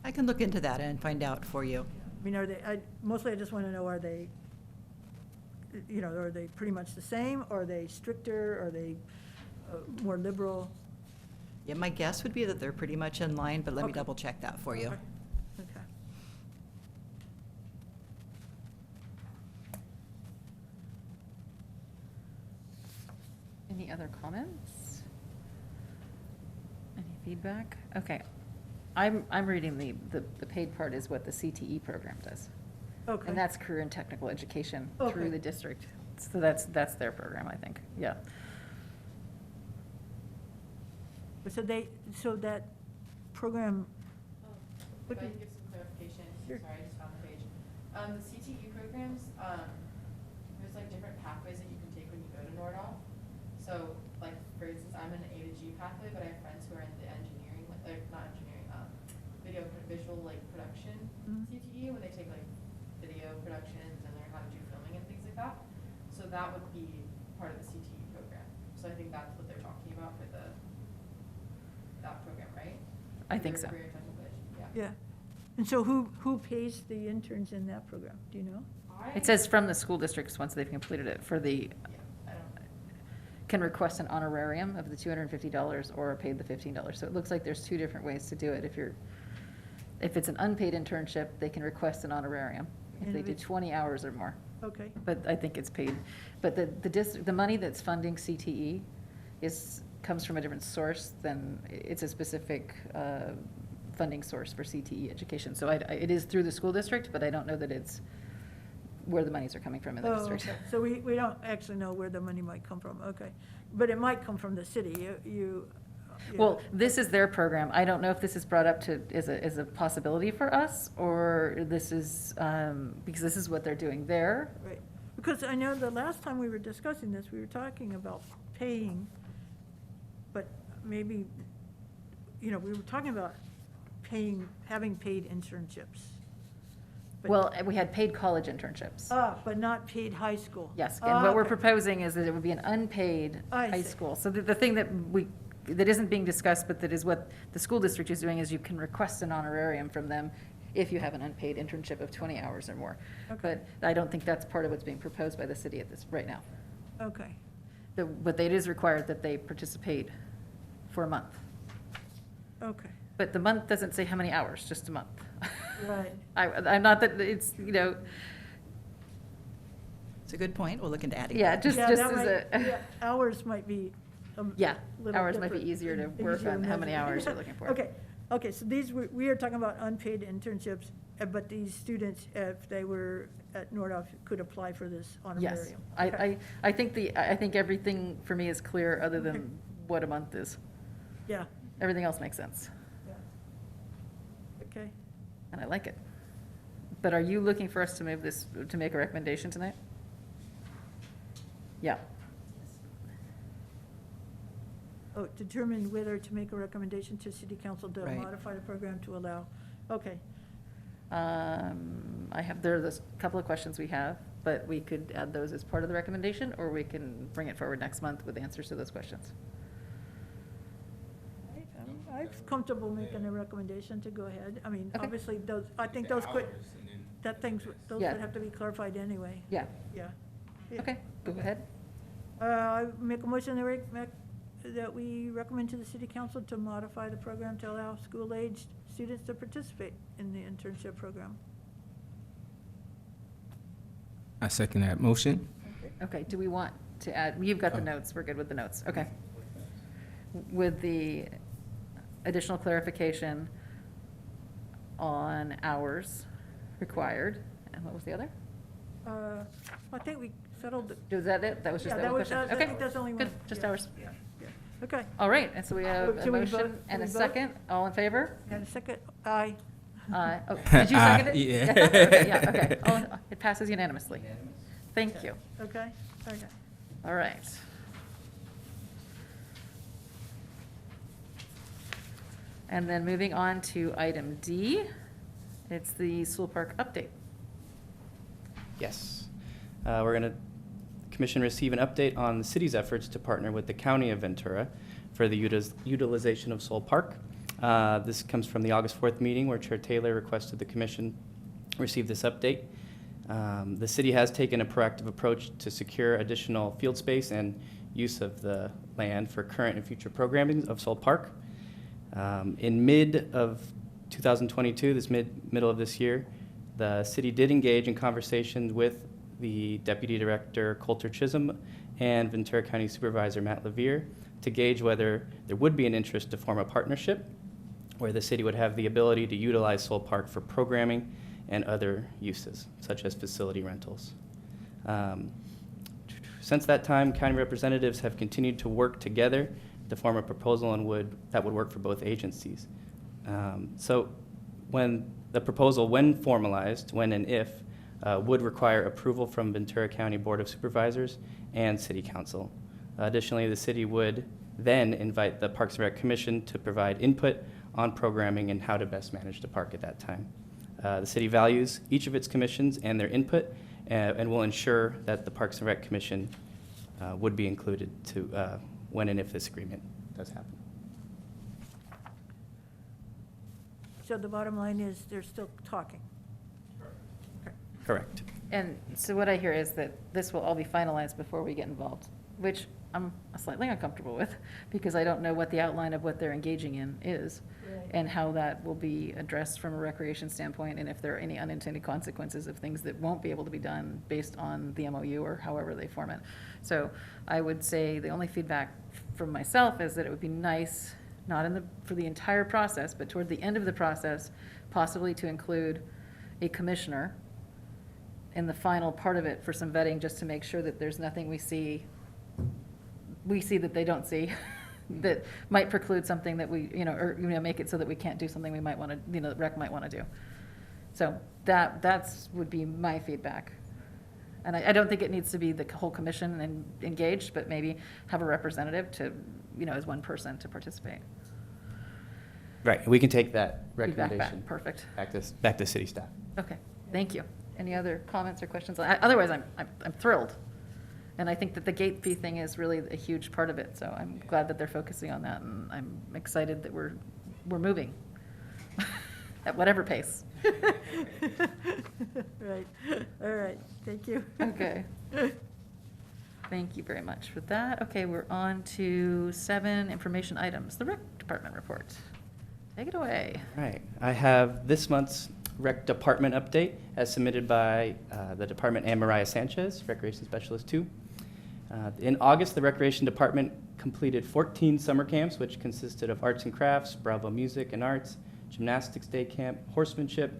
[SPEAKER 4] I can look into that and find out for you.
[SPEAKER 6] I mean, mostly I just want to know, are they pretty much the same? Are they stricter? Are they more liberal?
[SPEAKER 4] Yeah, my guess would be that they're pretty much in line, but let me
[SPEAKER 6] Okay.
[SPEAKER 4] double check that for you.
[SPEAKER 6] Okay. Okay.
[SPEAKER 1] Any other comments? Any feedback? Okay. I'm reading the paid part is what the CTE program does.
[SPEAKER 6] Okay.
[SPEAKER 1] And that's career and technical education
[SPEAKER 6] Okay.
[SPEAKER 1] through the district. So that's their program, I think, yeah.
[SPEAKER 6] So that program,
[SPEAKER 2] If I can give some clarification,
[SPEAKER 6] Sure.
[SPEAKER 2] sorry, I just found the page. The CTE programs, there's like different pathways that you can take when you go to Nordhoff.
[SPEAKER 9] So, like, for instance, I'm in an A to G pathway, but I have friends who are in the engineering, like, not engineering, visual, like, production
[SPEAKER 6] Mhm.
[SPEAKER 9] CTE, when they take, like, video productions and learn how to do filming and things like that. So that would be part of the CTE program. So I think that's what they're talking about for that program, right?
[SPEAKER 1] I think so.
[SPEAKER 9] Career technical ed, yeah.
[SPEAKER 6] Yeah. And so who pays the interns in that program? Do you know?
[SPEAKER 1] It says from the school districts, once they've completed it, for the,
[SPEAKER 9] Yeah, I don't.
[SPEAKER 1] can request an honorarium of the $250 or paid the $15. So it looks like there's two different ways to do it. If it's an unpaid internship, they can request an honorarium if
[SPEAKER 6] And
[SPEAKER 1] they
[SPEAKER 6] if
[SPEAKER 1] do
[SPEAKER 6] it's-
[SPEAKER 1] 20 hours or more.
[SPEAKER 6] Okay.
[SPEAKER 1] But I think it's paid. But the money that's funding CTE comes from a different source than, it's a specific funding source for CTE education. So it is through the school district, but I don't know that it's where the monies are coming from in the
[SPEAKER 6] Oh,
[SPEAKER 1] district.
[SPEAKER 6] okay. So we don't actually know where the money might come from, okay. But it might come from the city, you.
[SPEAKER 1] Well, this is their program. I don't know if this is brought up as a possibility for us, or this is, because this is what they're doing there.
[SPEAKER 6] Right, because I know the last time we were discussing this, we were talking about paying, but maybe, we were talking about having paid internships. But-
[SPEAKER 1] Well, we had paid college internships.
[SPEAKER 6] But not paid high school.
[SPEAKER 1] Yes, and what we're
[SPEAKER 6] Okay.
[SPEAKER 1] proposing is that it would be an unpaid
[SPEAKER 6] I
[SPEAKER 1] high
[SPEAKER 6] see.
[SPEAKER 1] school. So the thing that isn't being discussed, but that is what the school district is doing, is you can request an honorarium from them if you have an unpaid internship of 20 hours or more.
[SPEAKER 6] Okay.
[SPEAKER 1] But I don't think that's part of what's being proposed by the city right now.
[SPEAKER 6] Okay,
[SPEAKER 1] But it is required that they participate for a month.
[SPEAKER 6] okay,
[SPEAKER 1] But the month doesn't say how many hours, just a month.
[SPEAKER 6] right.
[SPEAKER 1] I'm not that, it's,
[SPEAKER 4] It's a good point. We'll look into adding
[SPEAKER 1] yeah,
[SPEAKER 4] that.
[SPEAKER 1] just
[SPEAKER 6] Yeah,
[SPEAKER 1] as
[SPEAKER 6] that
[SPEAKER 1] a.
[SPEAKER 6] might- yeah, hours might be a
[SPEAKER 1] Yeah,
[SPEAKER 6] little
[SPEAKER 1] hours might be
[SPEAKER 6] different.
[SPEAKER 1] easier to work
[SPEAKER 6] Easier
[SPEAKER 1] on how many
[SPEAKER 6] measure.
[SPEAKER 1] hours you're looking for.
[SPEAKER 6] Okay, so we are talking about unpaid internships, but these students, if they were at Nordhoff, could apply for this
[SPEAKER 1] Yes,
[SPEAKER 6] honorarium. Okay.
[SPEAKER 1] I think everything for me is clear, other
[SPEAKER 6] Okay.
[SPEAKER 1] than what a month is.
[SPEAKER 6] Yeah,
[SPEAKER 1] Everything else makes sense,
[SPEAKER 6] yeah. Okay,
[SPEAKER 1] and I like it. But are you looking for us to move this, to make a recommendation tonight? Yeah,
[SPEAKER 6] oh, determine whether to make a recommendation to city council to
[SPEAKER 4] Right.
[SPEAKER 6] modify the program to allow, okay,
[SPEAKER 1] there's a couple of questions we have, but we could add those as part of the recommendation, or we can bring it forward next month with answers to those questions.
[SPEAKER 6] I'm comfortable making a recommendation to go ahead. I mean,
[SPEAKER 1] Okay.
[SPEAKER 6] obviously, those would
[SPEAKER 1] Yeah.
[SPEAKER 6] have to be clarified anyway,
[SPEAKER 1] Yeah,
[SPEAKER 6] yeah. Yeah.
[SPEAKER 1] okay, go ahead.
[SPEAKER 6] I make a motion that we recommend to the city council to modify the program to allow school-aged students to participate in the internship program.
[SPEAKER 3] I second that motion.
[SPEAKER 1] Okay, do we want to add, you've got the notes, we're good with the notes, okay. With the additional clarification on hours required, and what was the other?
[SPEAKER 6] I think we settled the.
[SPEAKER 1] Was that it? That was just
[SPEAKER 6] Yeah,
[SPEAKER 1] that one
[SPEAKER 6] was-
[SPEAKER 1] question?
[SPEAKER 6] I
[SPEAKER 1] Okay,
[SPEAKER 6] think that's the only
[SPEAKER 1] good,
[SPEAKER 6] one.
[SPEAKER 1] just
[SPEAKER 6] Yeah,
[SPEAKER 1] hours.
[SPEAKER 6] yeah, yeah. Okay,
[SPEAKER 1] All right, and so we have a
[SPEAKER 6] Should we
[SPEAKER 1] motion
[SPEAKER 6] vote?
[SPEAKER 1] and a
[SPEAKER 6] Should we vote?
[SPEAKER 1] second, all in favor?
[SPEAKER 6] and a second, aye.
[SPEAKER 1] Oh, did you second it?
[SPEAKER 3] Yeah.
[SPEAKER 1] Okay, yeah, okay. It passes unanimously. Thank you.
[SPEAKER 6] Okay, okay.
[SPEAKER 1] All right. And then moving on to item D, it's the Seoul Park update.
[SPEAKER 10] Yes. We're going to, Commission receive an update on the city's efforts to partner with the County of Ventura for the utilization of Seoul Park. This comes from the August 4th meeting where Chair Taylor requested the Commission receive this update. The city has taken a proactive approach to secure additional field space and use of the land for current and future programming of Seoul Park. In mid of 2022, middle of this year, the city did engage in conversations with the Deputy Director Coulter Chisholm and Ventura County Supervisor Matt Levere to gauge whether there would be an interest to form a partnership where the city would have the ability to utilize Seoul Park for programming and other uses, such as facility rentals. Since that time, county representatives have continued to work together to form a proposal that would work for both agencies. So when the proposal, when formalized, when and if, would require approval from Ventura County Board of Supervisors and City Council. Additionally, the city would then invite the Parks and Rec Commission to provide input on programming and how to best manage the park at that time. The city values each of its commissions and their input, and will ensure that the Parks and Rec Commission would be included to when and if this agreement does happen.
[SPEAKER 6] So the bottom line is they're still talking.
[SPEAKER 10] Correct.
[SPEAKER 1] And so what I hear is that this will all be finalized before we get involved, which I'm slightly uncomfortable with, because I don't know what the outline of what they're engaging in is, and how that will be addressed from a recreation standpoint, and if there are any unintended consequences of things that won't be able to be done based on the MOU or however they form it. So I would say the only feedback from myself is that it would be nice, not for the entire process, but toward the end of the process, possibly to include a commissioner in the final part of it for some vetting, just to make sure that there's nothing we see that they don't see, that might preclude something that we, or, make it so that we can't do something we might want to, that rec might want to do. So that's would be my feedback. And I don't think it needs to be the whole commission and engaged, but maybe have a representative to, as one person to participate.
[SPEAKER 10] Right, we can take that
[SPEAKER 1] Feedback
[SPEAKER 10] recommendation.
[SPEAKER 1] back, perfect.
[SPEAKER 10] Back to city staff.
[SPEAKER 1] Okay, thank you. Any other comments or questions? Otherwise, I'm thrilled. And I think that the gate fee thing is really a huge part of it, so I'm glad that they're focusing on that, and I'm excited that we're moving at whatever pace.
[SPEAKER 6] Right, all right, thank you.
[SPEAKER 1] Okay. Thank you very much for that. Okay, we're on to 7 information items, the rec department report. Take it away.
[SPEAKER 10] Right, I have this month's Rec Department update as submitted by the department and Mariah Sanchez, Recreation Specialist 2. In August, the Recreation Department completed 14 summer camps, which consisted of arts and crafts, Bravo Music and Arts, gymnastics day camp, horsemanship,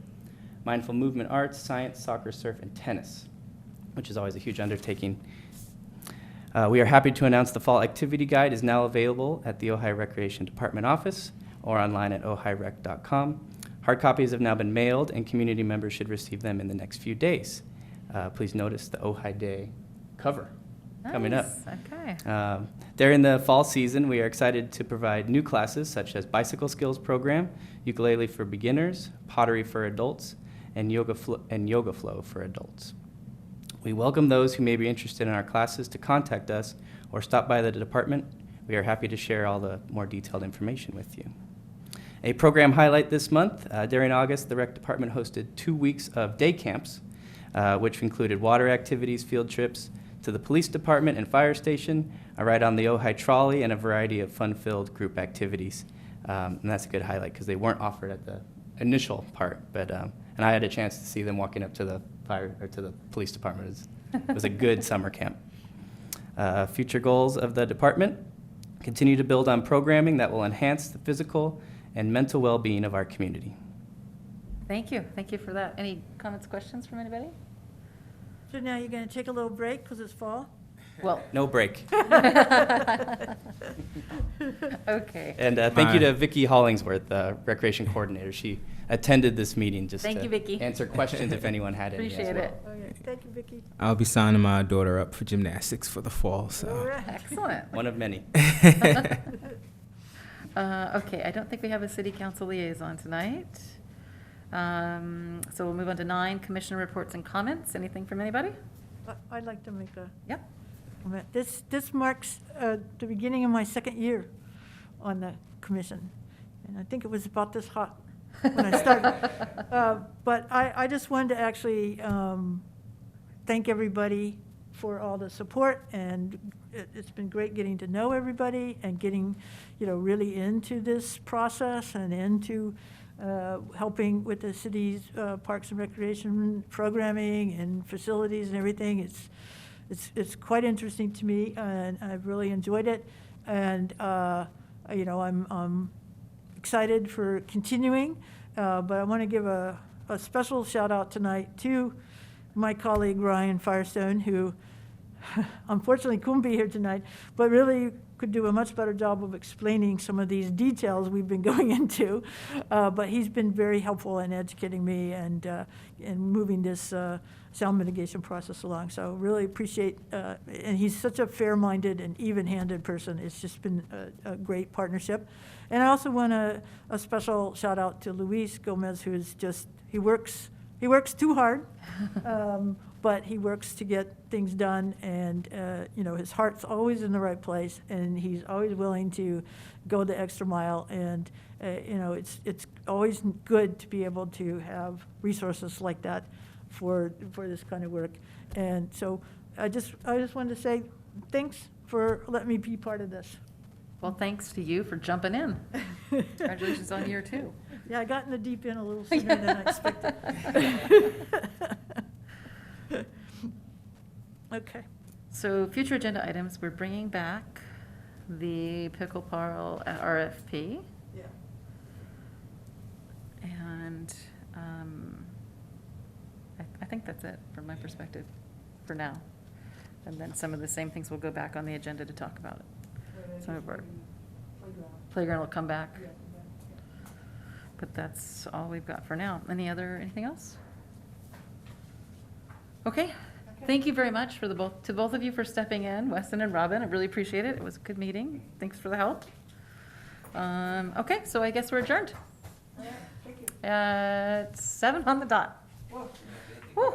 [SPEAKER 10] mindful movement arts, science, soccer, surf, and tennis, which is always a huge undertaking. We are happy to announce the fall activity guide is now available at the Ojai Recreation Department office or online at ojairec.com. Hard copies have now been mailed, and community members should receive them in the next few days. Please notice the Ojai Day cover coming up.
[SPEAKER 1] Nice, okay.
[SPEAKER 10] During the fall season, we are excited to provide new classes such as Bicycle Skills Program, Ukulele for Beginners, Pottery for Adults, and Yoga Flow for Adults. We welcome those who may be interested in our classes to contact us or stop by the department. We are happy to share all the more detailed information with you. A program highlight this month, during August, the Rec Department hosted 2 weeks of day camps, which included water activities, field trips to the police department and fire station, a ride on the Ojai trolley, and a variety of fun-filled group activities. And that's a good highlight because they weren't offered at the initial part, but and I had a chance to see them walking up to the fire or to the police department. It was a good summer camp. Future goals of the department: continue to build on programming that will enhance the physical and mental well-being of our community.
[SPEAKER 1] Thank you for that. Any comments, questions from anybody?
[SPEAKER 6] So now you're going to take a little break because it's fall?
[SPEAKER 1] Well,
[SPEAKER 10] No break.
[SPEAKER 1] okay.
[SPEAKER 10] And thank you to Vicki Hollingsworth, the recreation coordinator. She attended this meeting just
[SPEAKER 1] Thank
[SPEAKER 10] to
[SPEAKER 1] you, Vicki.
[SPEAKER 10] answer questions if anyone had any as
[SPEAKER 1] Appreciate
[SPEAKER 10] well.
[SPEAKER 1] it.
[SPEAKER 6] Okay, thank you, Vicki.
[SPEAKER 3] I'll be signing my daughter up for gymnastics for the fall,
[SPEAKER 6] All
[SPEAKER 3] so.
[SPEAKER 6] right.
[SPEAKER 1] Excellent.
[SPEAKER 10] One of many.
[SPEAKER 1] Okay, I don't think we have a city council liaison tonight. So we'll move on to 9, commission reports and comments. Anything from anybody?
[SPEAKER 6] I'd like to make a
[SPEAKER 1] Yep.
[SPEAKER 6] comment. This marks the beginning of my second year on the commission, and I think it was about this hot when I started. But I just wanted to actually thank everybody for all the support, and it's been great getting to know everybody and getting, really into this process and into helping with the city's parks and recreation programming and facilities and everything. It's quite interesting to me, and I've really enjoyed it. And I'm excited for continuing. But I want to give a special shout out tonight to my colleague Ryan Firestone, who unfortunately couldn't be here tonight, but really could do a much better job of explaining some of these details we've been going into. But he's been very helpful in educating me and moving this sound mitigation process along. So really appreciate, and he's such a fair-minded and even-handed person. It's just been a great partnership. And I also want a special shout out to Luis Gomez, who is just, he works too hard, but he works to get things done, and you know, his heart's always in the right place, and he's always willing to go the extra mile. And you know, it's always good to be able to have resources like that for this kind of work. And so I just wanted to say thanks for letting me be part of this.
[SPEAKER 1] Well, thanks to you for jumping in. Congratulations on year 2.
[SPEAKER 6] Yeah, I got in the deep end a little sooner than I expected. Okay.
[SPEAKER 1] So future agenda items, we're bringing back the pickleball RFP.
[SPEAKER 6] Yeah.
[SPEAKER 1] And I think that's it from my perspective for now. And then some of the same things will go back on the agenda to talk about it. Some of our playground will come back. But that's all we've got for now. Anything else? Okay. Thank you very much to both of you for stepping in, Weston and Robin. I really appreciate it. It was a good meeting. Thanks for the help. Okay, so I guess we're adjourned.
[SPEAKER 6] Thank you.
[SPEAKER 1] At 7 on the dot. Woo.